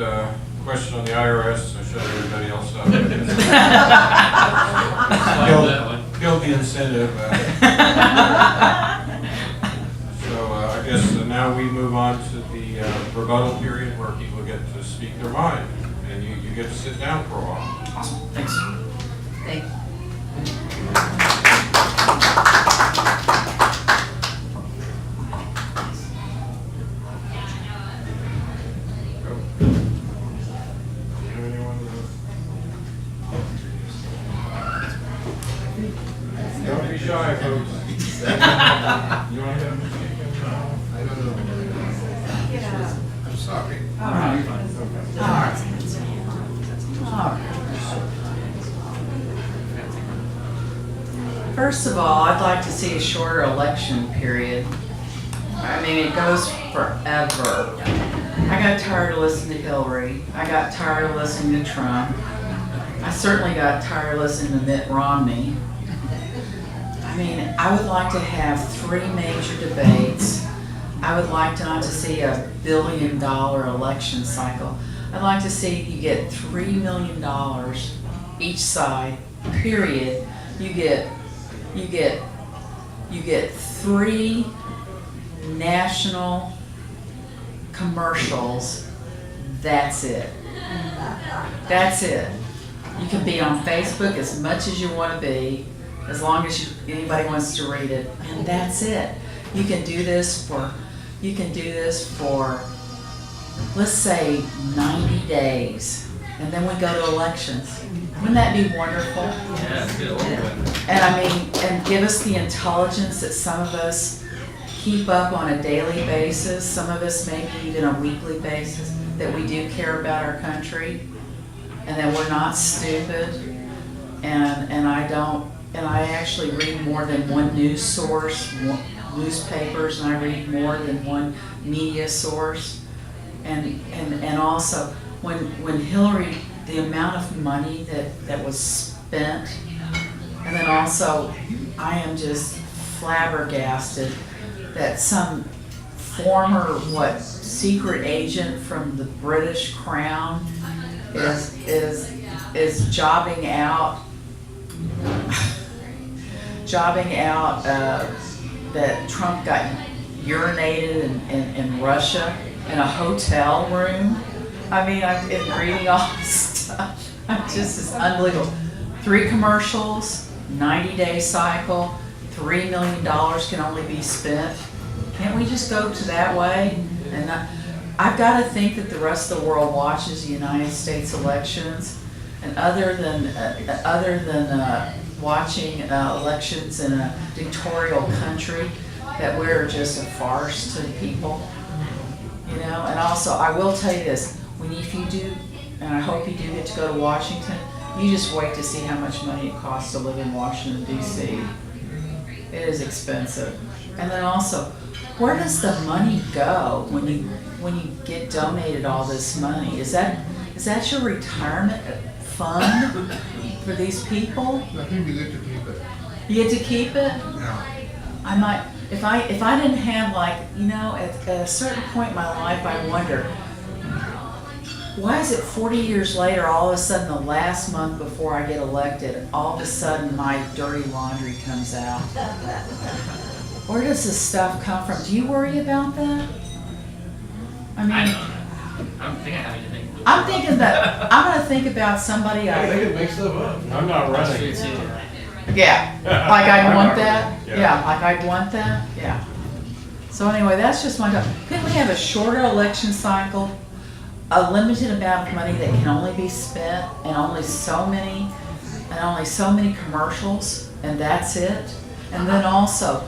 question on the IRS, I shut everybody else up. Killed the incentive. So I guess now we move on to the rebuttal period where people get to speak their mind, and you get to sit down for a while. Awesome. Thanks. Thank you. Don't be shy, folks. You want to I'm sorry. All right. All right. First of all, I'd like to see a shorter election period. I mean, it goes forever. I got tired of listening to Hillary. I got tired of listening to Trump. I certainly got tired of listening to Mitt Romney. I mean, I would like to have 3 major debates. I would like not to see a $1 billion election cycle. I'd like to see you get $3 million each side, period. You get 3 national commercials. That's it. That's it. You can be on Facebook as much as you want to be, as long as anybody wants to read it, and that's it. You can do this for, let's say 90 days, and then we go to elections. Wouldn't that be wonderful? Yeah, good. And I mean, and give us the intelligence that some of us keep up on a daily basis, some of us maybe even a weekly basis, that we do care about our country, and that we're not stupid, and I actually read more than one news source, newspapers, and I read more than one media source, and also when Hillary, the amount of money that was spent, and then also I am just flabbergasted that some former secret agent from the British Crown is jobbing out that Trump got urinated in Russia in a hotel room. I mean, I've been reading all this stuff. It's unbelievable. 3 commercials, 90-day cycle, $3 million can only be spent. Can't we just go to that way? And I've got to think that the rest of the world watches the United States elections, and other than watching elections in a dictatorial country, that we're just a farce to the people. You know, and also, I will tell you this, if you do, and I hope you do get to go to Washington, you just wait to see how much money it costs to live in Washington DC. It is expensive. And then also, where does the money go when you get donated all this money? Is that your retirement fund for these people? I think we get to keep it. You get to keep it? Yeah. I might, if I didn't have, like, you know, at a certain point in my life, I wonder, why is it 40 years later, all of a sudden the last month before I get elected, all of a sudden my dirty laundry comes out? Where does this stuff come from? Do you worry about that? I mean, I don't think I have anything. I'm thinking that, I'm gonna think about somebody They I, can make stuff up. I'm not That's running. true too. yeah, like I'd want that, Yeah. yeah, like I'd want that, yeah. So anyway, that's just my, couldn't we have a shorter election cycle? A limited amount of money that can only be spent and only so many commercials, and that's it. And then also,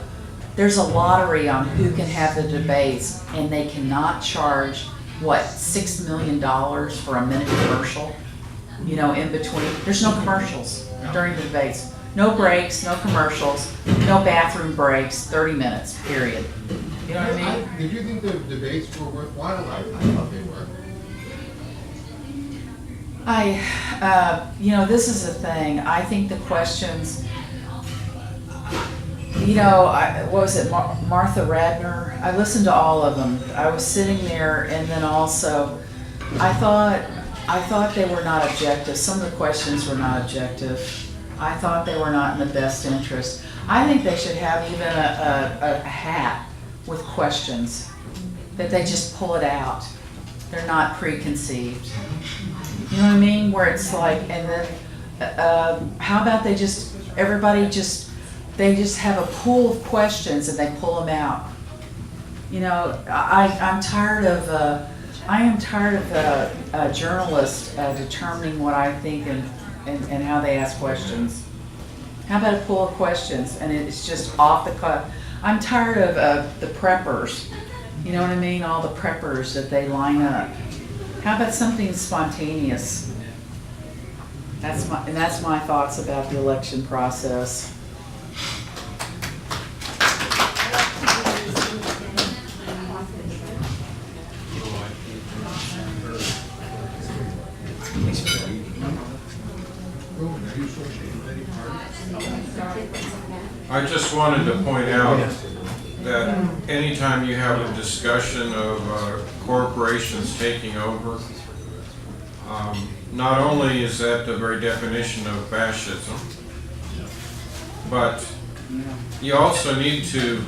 there's a lottery on who can have the debates, and they cannot charge, what, $6 million for a minute commercial? You know, in between, there's no commercials during the debates. No breaks, no commercials, no bathroom breaks, 30 minutes, period. You know what I mean? Did you think the debates were worthwhile? I thought they were. You know, this is the thing, I think the questions, you know, what was it, Martha Radner? I listened to all of them. I was sitting there, and then also, I thought they were not objective. Some of the questions were not objective. I thought they were not in the best interest. I think they should have even a hat with questions, that they just pull it out. They're not preconceived. You know what I mean? Where it's like, and then, how about they just have a pool of questions and they pull them out. You know, I am tired of journalists determining what I think and how they ask questions. How about a pool of questions and it's just off the cuff? I'm tired of the preppers. You know what I mean? All the preppers that they line up. How about something spontaneous? That's my thoughts about the election process. I just wanted to point out that anytime you have a discussion of corporations taking over, not only is that the very definition of fascism, but you also need to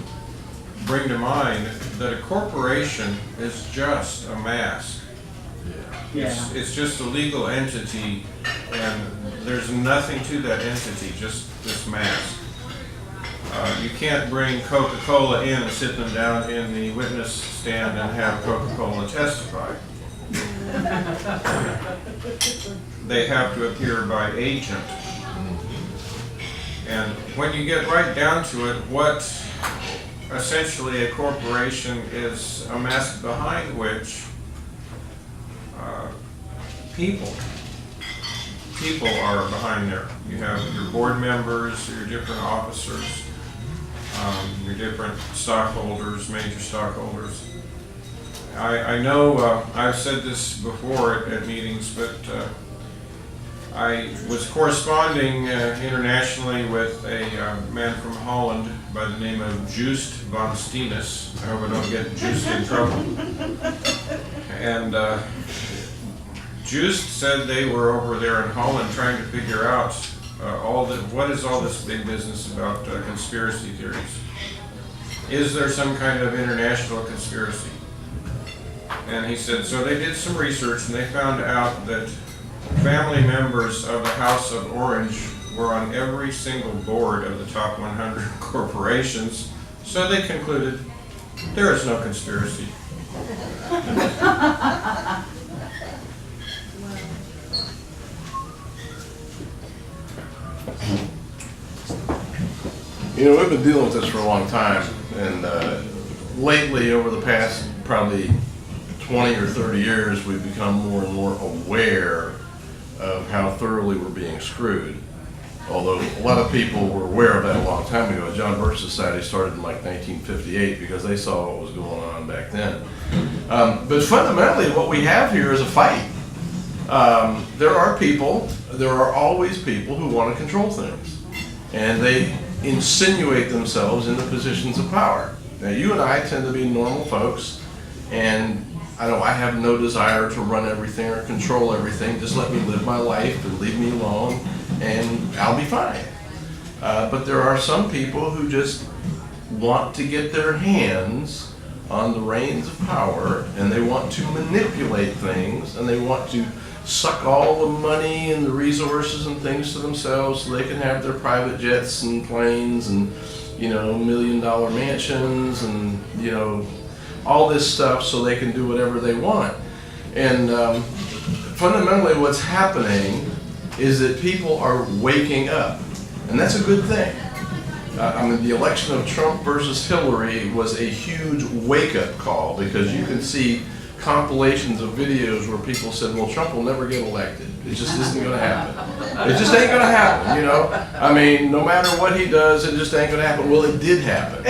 bring to mind that a corporation is just a mask. It's just a legal entity, and there's nothing to that entity, just this mask. You can't bring Coca-Cola in and sit them down in the witness stand and have Coca-Cola testify. They have to appear by agent. And when you get right down to it, what essentially a corporation is a mask behind which people are behind there. You have your board members, your different officers, your different stockholders, major stockholders. I know I've said this before at meetings, but I was corresponding internationally with a man from Holland by the name of Joost van Steenis. I hope I don't get Joost in trouble. And Joost said they were over there in Holland trying to figure out what is all this big business about conspiracy theories. Is there some kind of international conspiracy? And he said, so they did some research and they found out that family members of the House of Orange were on every single board of the top 100 corporations, so they concluded there is no conspiracy. You know, we've been dealing with this for a long time, and lately, over the past probably 20 or 30 years, we've become more and more aware of how thoroughly we're being screwed. Although a lot of people were aware of that a long time ago. John Birch Society started in like 1958 because they saw what was going on back then. But fundamentally, what we have here is a fight. There are always people who want to control things. And they insinuate themselves into positions of power. Now, you and I tend to be normal folks, and I have no desire to run everything or control everything. Just let me live my life and leave me alone, and I'll be fine. But there are some people who just want to get their hands on the reins of power, and they want to manipulate things, and they want to suck all the money and the resources and things to themselves so they can have their private jets and planes and, $1 million mansions and, all this stuff so they can do whatever they want. And fundamentally what's happening is that people are waking up, and that's a good thing. The election of Trump versus Hillary was a huge wake-up call, because you can see compilations of videos where people said, well, Trump will never get elected. It just isn't going to happen. It just ain't going to happen, no matter what he does, it just ain't going to happen. Well, it did happen.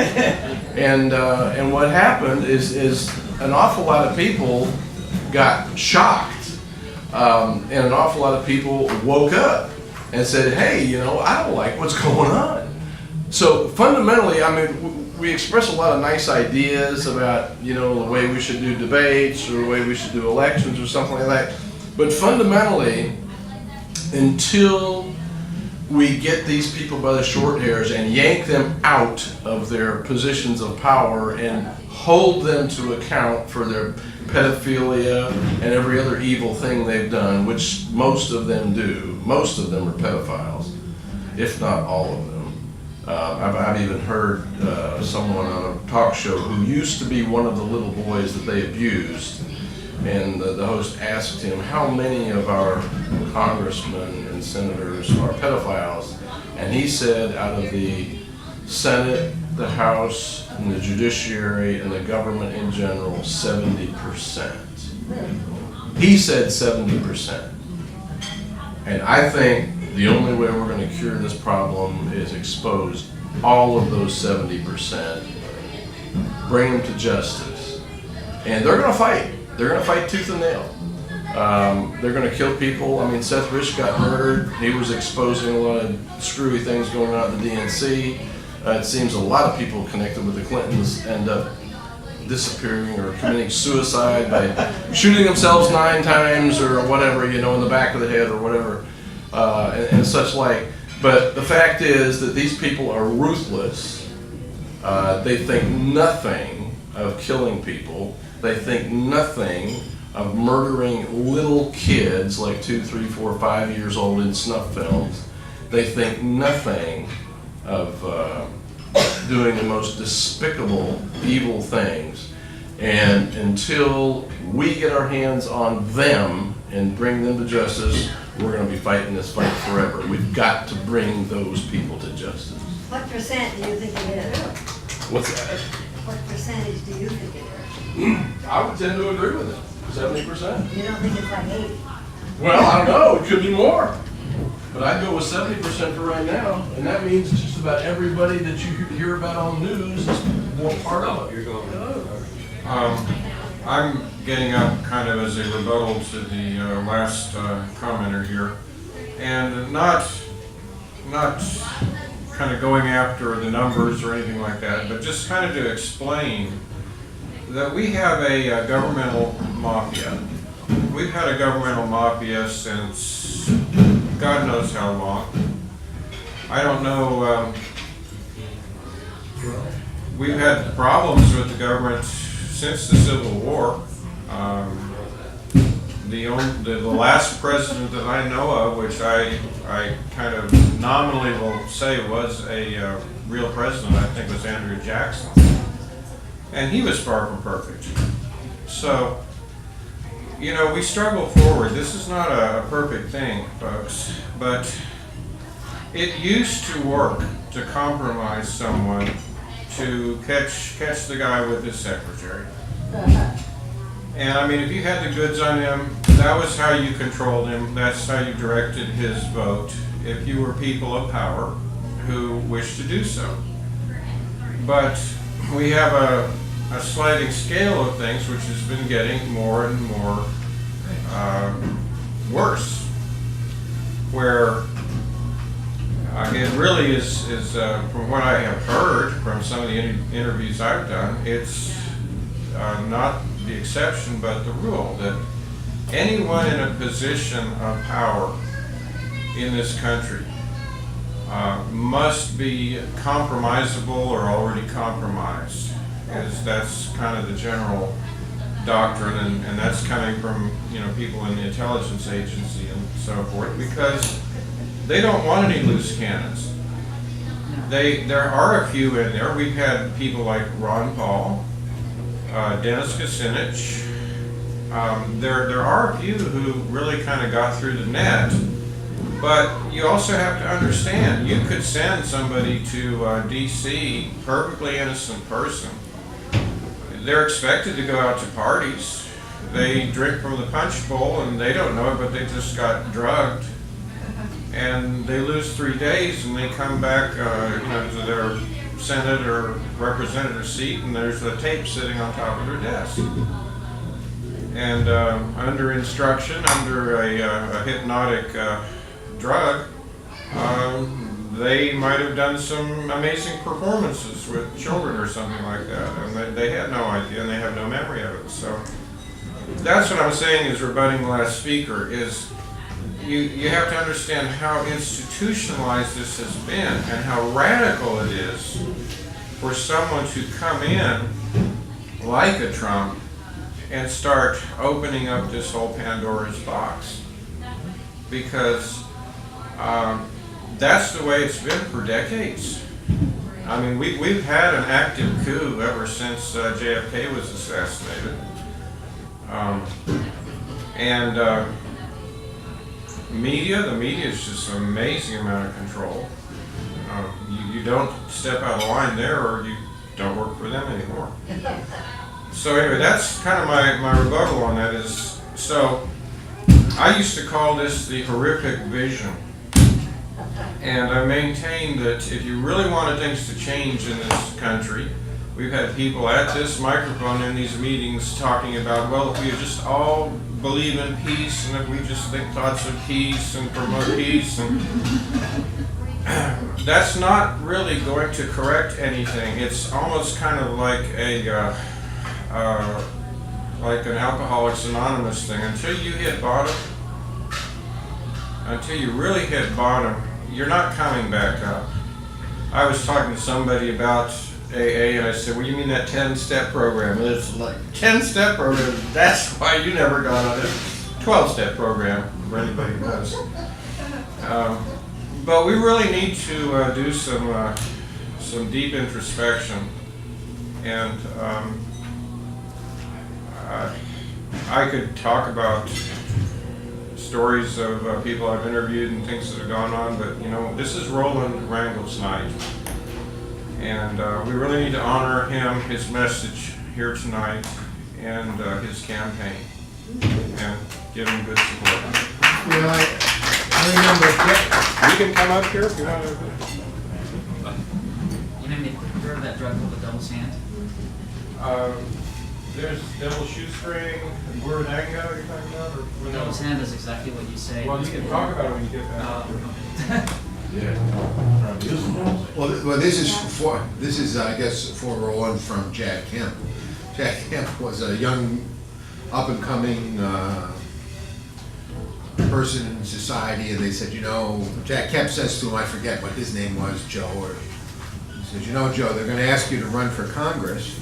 And what happened is an awful lot of people got shocked. And an awful lot of people woke up and said, hey, I don't like what's going on. So fundamentally, we express a lot of nice ideas about, the way we should do debates or the way we should do elections or something like that. But fundamentally, until we get these people by the short hairs and yank them out of their positions of power and hold them to account for their pedophilia and every other evil thing they've done, which most of them do. Most of them are pedophiles, if not all of them. I've even heard someone on a talk show who used to be one of the little boys that they abused, and the host asked him, how many of our congressmen and senators are pedophiles? And he said, out of the Senate, the House, and the judiciary, and the government in general, 70%. He said 70%. And I think the only way we're going to cure this problem is expose all of those 70%, bring them to justice. And they're going to fight. They're going to fight tooth and nail. They're going to kill people. Seth Rich got murdered. He was exposing a lot of screwy things going on at the DNC. It seems a lot of people connected with the Clintons end up disappearing or committing suicide by shooting themselves 9 times or whatever, in the back of the head or whatever, and such like. But the fact is that these people are ruthless. They think nothing of killing people. They think nothing of murdering little kids like 2, 3, 4, 5 years old in snuff films. They think nothing of doing the most despicable, evil things. And until we get our hands on them and bring them to justice, we're going to be fighting this fight forever. We've got to bring those people to justice. What percent do you think it is? What's that? What percentage do you think it is? I would tend to agree with it. 70%. You don't think it's like 80? Well, I don't know. It could be more. But I'd go with 70% for right now. And that means just about everybody that you hear about on the news is more part of it. You're going, I'm getting up kind of as a rebuttal to the last commenter here, and not kind of going after the numbers or anything like that, but just kind of to explain that we have a governmental mafia. We've had a governmental mafia since God knows how long. I don't know. We've had problems with the government since the Civil War. The last president that I know of, which I kind of nominally will say was a real president, I think was Andrew Jackson. And he was far from perfect. So, we struggle forward. This is not a perfect thing, folks, but it used to work to compromise someone to catch the guy with his secretary. And I mean, if you had the goods on him, that was how you controlled him, that's how you directed his vote, if you were people of power who wished to do so. But we have a sliding scale of things which has been getting more and more worse, where it really is from what I have heard from some of the interviews I've done, it's not the exception but the rule, that anyone in a position of power in this country must be compromisable or already compromised. That's kind of the general doctrine, and that's coming from people in the intelligence agency and so forth, because they don't want any loose cannons. There are a few in there. We've had people like Ron Paul, Dennis Kucinich. There are a few who really kind of got through the net, but you also have to understand, you could send somebody to D.C., perfectly innocent person. They're expected to go out to parties. They drink from the punch bowl and they don't know it, but they just got drugged. And they lose 3 days and they come back to their Senate or representative seat, and there's a tape sitting on top of their desk. And under instruction, under a hypnotic drug, they might have done some amazing performances with children or something like that, and they had no idea and they have no memory of it. So that's what I'm saying is rebutting the last speaker, is you have to understand how institutionalized this has been and how radical it is for someone to come in like a Trump and start opening up this whole Pandora's box. Because that's the way it's been for decades. I mean, we've had an active coup ever since JFK was assassinated. The media is just an amazing amount of control. You don't step out of line there or you don't work for them anymore. So anyway, that's kind of my rebuttal on that is, so I used to call this the horrific vision. And I maintain that if you really wanted things to change in this country, we've had people at this microphone in these meetings talking about, well, if we just all believe in peace and if we just think thoughts of peace and promote peace, and that's not really going to correct anything. It's almost kind of like like an Alcoholics Anonymous thing. Until you hit bottom, until you really hit bottom, you're not coming back up. I was talking to somebody about AA and I said, well, you mean that 10-step program? And it's like, 10-step program, that's why you never got on it. 12-step program, for anybody who knows. But we really need to do some deep introspection. And I could talk about stories of people I've interviewed and things that have gone on, but this is Roland Rangel's night. And we really need to honor him, his message here tonight, and his campaign, and give him good support. I remember. You can come up here if you want to. You made me a quick throw of that drug called the Devil's Hand. There's Devil's Shoestring, and Burundanga, you're talking about? Or The Devil's Hand is exactly what you say. Well, you can talk about it when you get back. Well, this is I guess for Roland from Jack Kemp. Jack Kemp was a young, up and coming person in society, and they said, Jack Kemp says to him, I forget what his name was, Joe, or he says, Joe, they're going to ask you to run for Congress.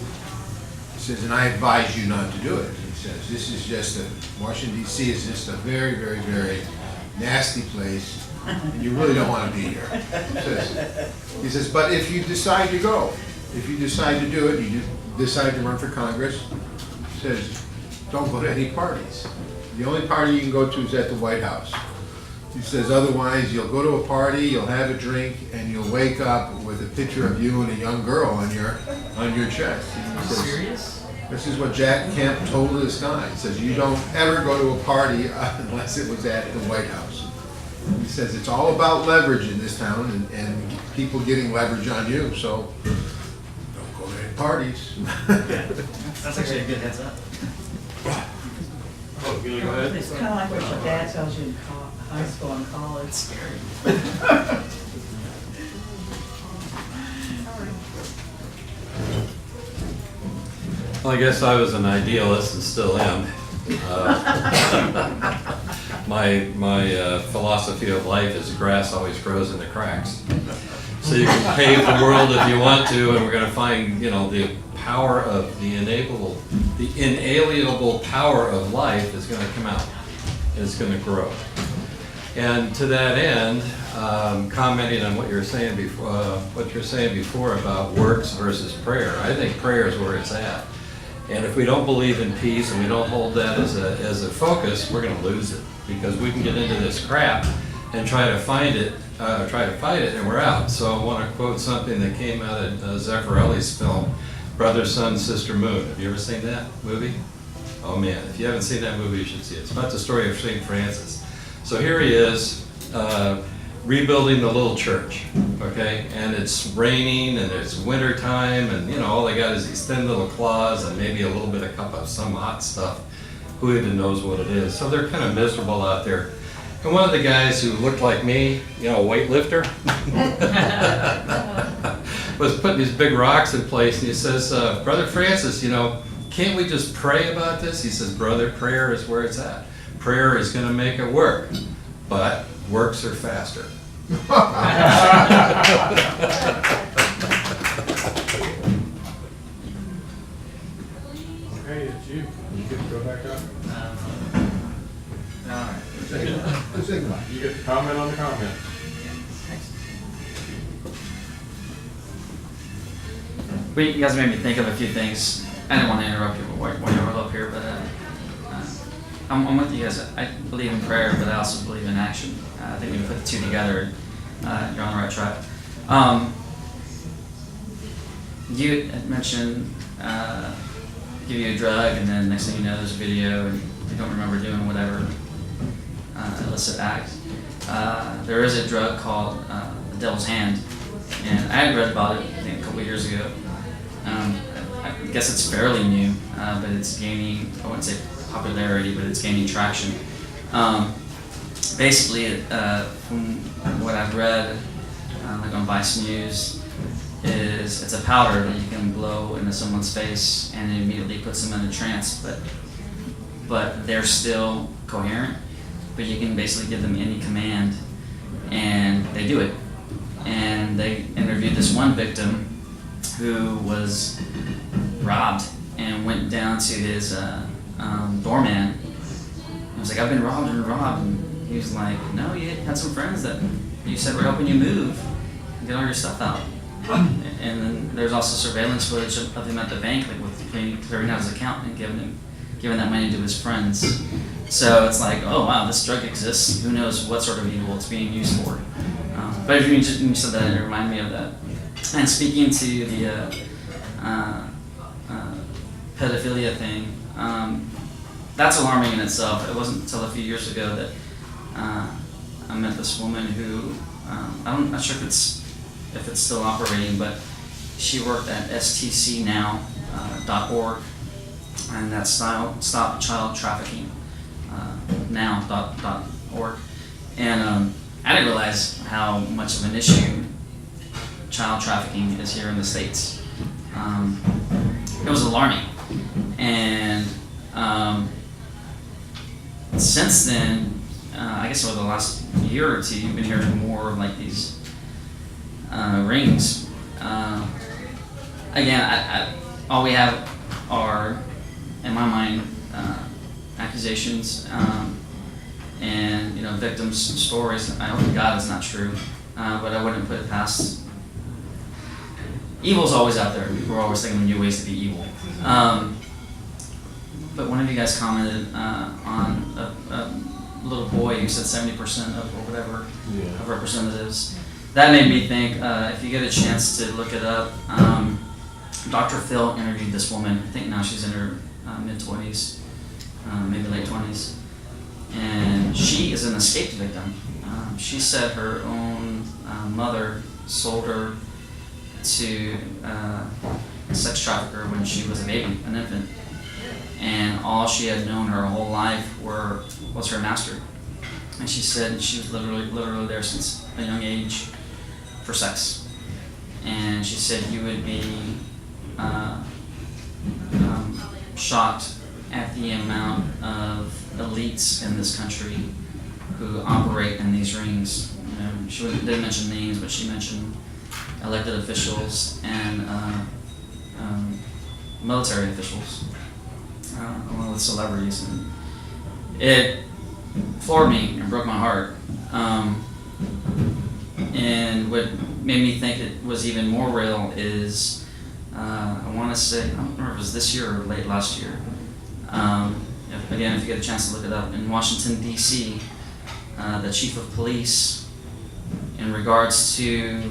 He says, and I advise you not to do it. He says, this is just Washington D.C. is just a very, very, very nasty place. And you really don't want to be here. He says, but if you decide to go, if you decide to do it, you decide to run for Congress, he says, don't go to any parties. The only party you can go to is at the White House. He says, otherwise you'll go to a party, you'll have a drink, and you'll wake up with a picture of you and a young girl on your chest. Are you serious? This is what Jack Kemp told this guy. He says, you don't ever go to a party unless it was at the White House. He says it's all about leverage in this town and people getting leverage on you, so don't go to any parties. That's actually a good heads up. Oh, you wanna go ahead? It's kind of like what your dad tells you in high school and college. It's scary. Well, I guess I was an idealist and still am. My philosophy of life is grass always grows in the cracks. So you can pave the world if you want to, and we're going to find, the power of the inalienable power of life is going to come out. It's going to grow. And to that end, commenting on what you're saying before about works versus prayer, I think prayer is where it's at. And if we don't believe in peace and we don't hold that as a focus, we're going to lose it, because we can get into this crap and try to fight it, and we're out. So I want to quote something that came out of Zeffirelli's film, Brother, Sun, Sister, Moon. Have you ever seen that movie? Oh man, if you haven't seen that movie, you should see it. It's about the story of St. Francis. So here he is, rebuilding the little church, okay? And it's raining and it's winter time, and all they got is these thin little claws and maybe a little bit of cup of some hot stuff. Who even knows what it is? So they're kind of miserable out there. And one of the guys who looked like me, a weightlifter, was putting these big rocks in place, and he says, Brother Francis, can't we just pray about this? He says, brother, prayer is where it's at. Prayer is going to make it work, but works are faster. Okay, it's you. You get to go back up. All right. Let's think about it. You get to comment on the comment. You guys made me think of a few things. I didn't want to interrupt you when you were up here, but I'm with you guys. I believe in prayer, but I also believe in action. I think when you put the two together, you're on the right track. You had mentioned give you a drug, and then next thing you know, there's a video, and you don't remember doing whatever illicit act. There is a drug called the Devil's Hand, and I had read about it I think a couple of years ago. I guess it's fairly new, but it's gaining, I wouldn't say popularity, but it's gaining traction. Basically, from what I've read, like on Vice News, is it's a powder that you can blow into someone's face and it immediately puts them in a trance, but they're still coherent, but you can basically give them any command and they do it. And they interviewed this one victim who was robbed and went down to his doorman. He was like, I've been robbed and robbed. And he was like, no, you had some friends that you said were helping you move and get all your stuff out. And then there's also surveillance footage of him at the bank, like with clearing out his account and giving that money to his friends. So it's like, oh wow, this drug exists. Who knows what sort of evil it's being used for? But when you said that, it reminded me of that. And speaking to the pedophilia thing, that's alarming in itself. It wasn't until a few years ago that I met this woman who I'm not sure if it's still operating, but she worked at stcnow.org, and that's Stop Child Trafficking now.org. And I didn't realize how much of an issue child trafficking is here in the States. It was alarming. And since then, I guess over the last year or two, you've been hearing more of like these rings. Again, all we have are, in my mind, accusations and victims' stories. I hope to God it's not true, but I wouldn't put it past. Evil's always out there. People are always thinking of new ways to be evil. But one of you guys commented on a little boy who said 70% of or whatever of representatives. That made me think, if you get a chance to look it up, Dr. Phil interviewed this woman. I think now she's in her mid-20s, maybe late 20s. And she is an escaped victim. She said her own mother sold her to a sex trafficker when she was a baby, an infant. And all she had known her whole life was her master. And she said she was literally there since a young age for sex. And she said you would be shocked at the amount of elites in this country who operate in these rings. You know, she didn't mention names, but she mentioned elected officials and military officials, along with celebrities. And it floored me and broke my heart. And what made me think it was even more real is, I want to say, I don't remember if it was this year or late last year. Again, if you get a chance to look it up, in Washington, D.C., the chief of police, in regards to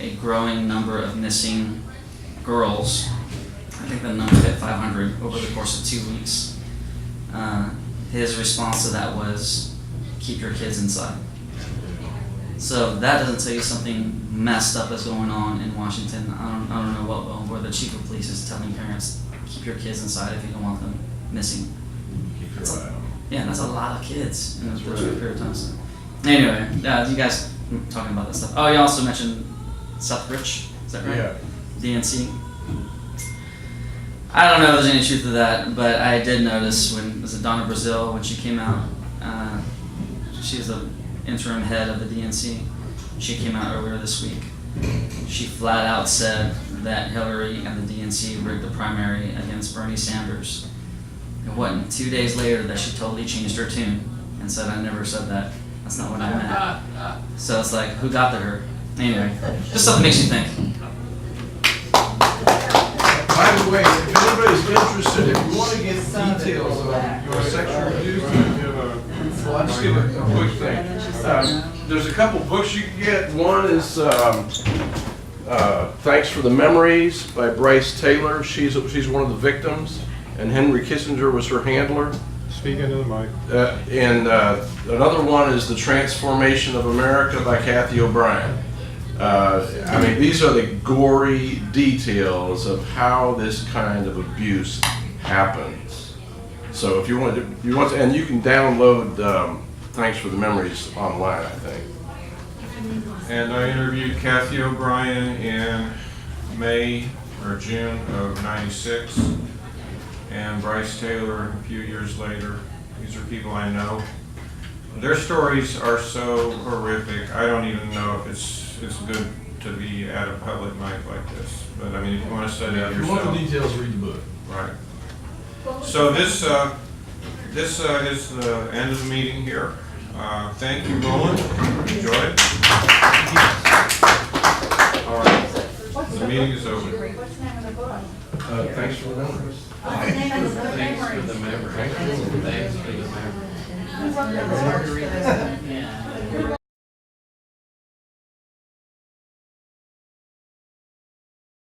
a growing number of missing girls, I think the number hit 500 over the course of 2 weeks. His response to that was, keep your kids inside. So that doesn't tell you something messed up is going on in Washington. I don't know what, where the chief of police is telling parents, keep your kids inside if you don't want them missing. Yeah, that's a lot of kids in a short period of time. So. Anyway, you guys talking about this stuff. Oh, you also mentioned Seth Rich, is that right? Yeah. DNC. I don't know if there's any truth to that, but I did notice was it Donna Brazile, when she came out, she's the interim head of the DNC. She came out earlier this week. She flat out said that Hillary and the DNC rigged the primary against Bernie Sanders. It wasn't 2 days later that she totally changed her tune and said, I never said that. That's not what I meant. So it's like, who got to her? Anyway, just something makes you think. By the way, if anybody's interested, if you want to get details of your sexual abuse, well, I'll just give a quick thing. There's a couple books you can get. One is Thanks for the Memories by Bryce Taylor. She's one of the victims, and Henry Kissinger was her handler. Speak into the mic. And another one is The Transformation of America by Kathy O'Brien. I mean, these are the gory details of how this kind of abuse happens. So if you want to, and you can download Thanks for the Memories online, I think. And I interviewed Kathy O'Brien in May or June of '96, and Bryce Taylor a few years later. These are people I know. Their stories are so horrific, I don't even know if it's good to be at a public mic like this. But I mean, if you want to study it If you want yourself. the details, read the book. Right. So this is the end of the meeting here. Thank you, Roland. Enjoy it. All right. The meeting is over. What's the name of the book? Thanks for the Memories. What's the name of the book? Thanks for the memory. Thanks for the memory. Who wrote that book?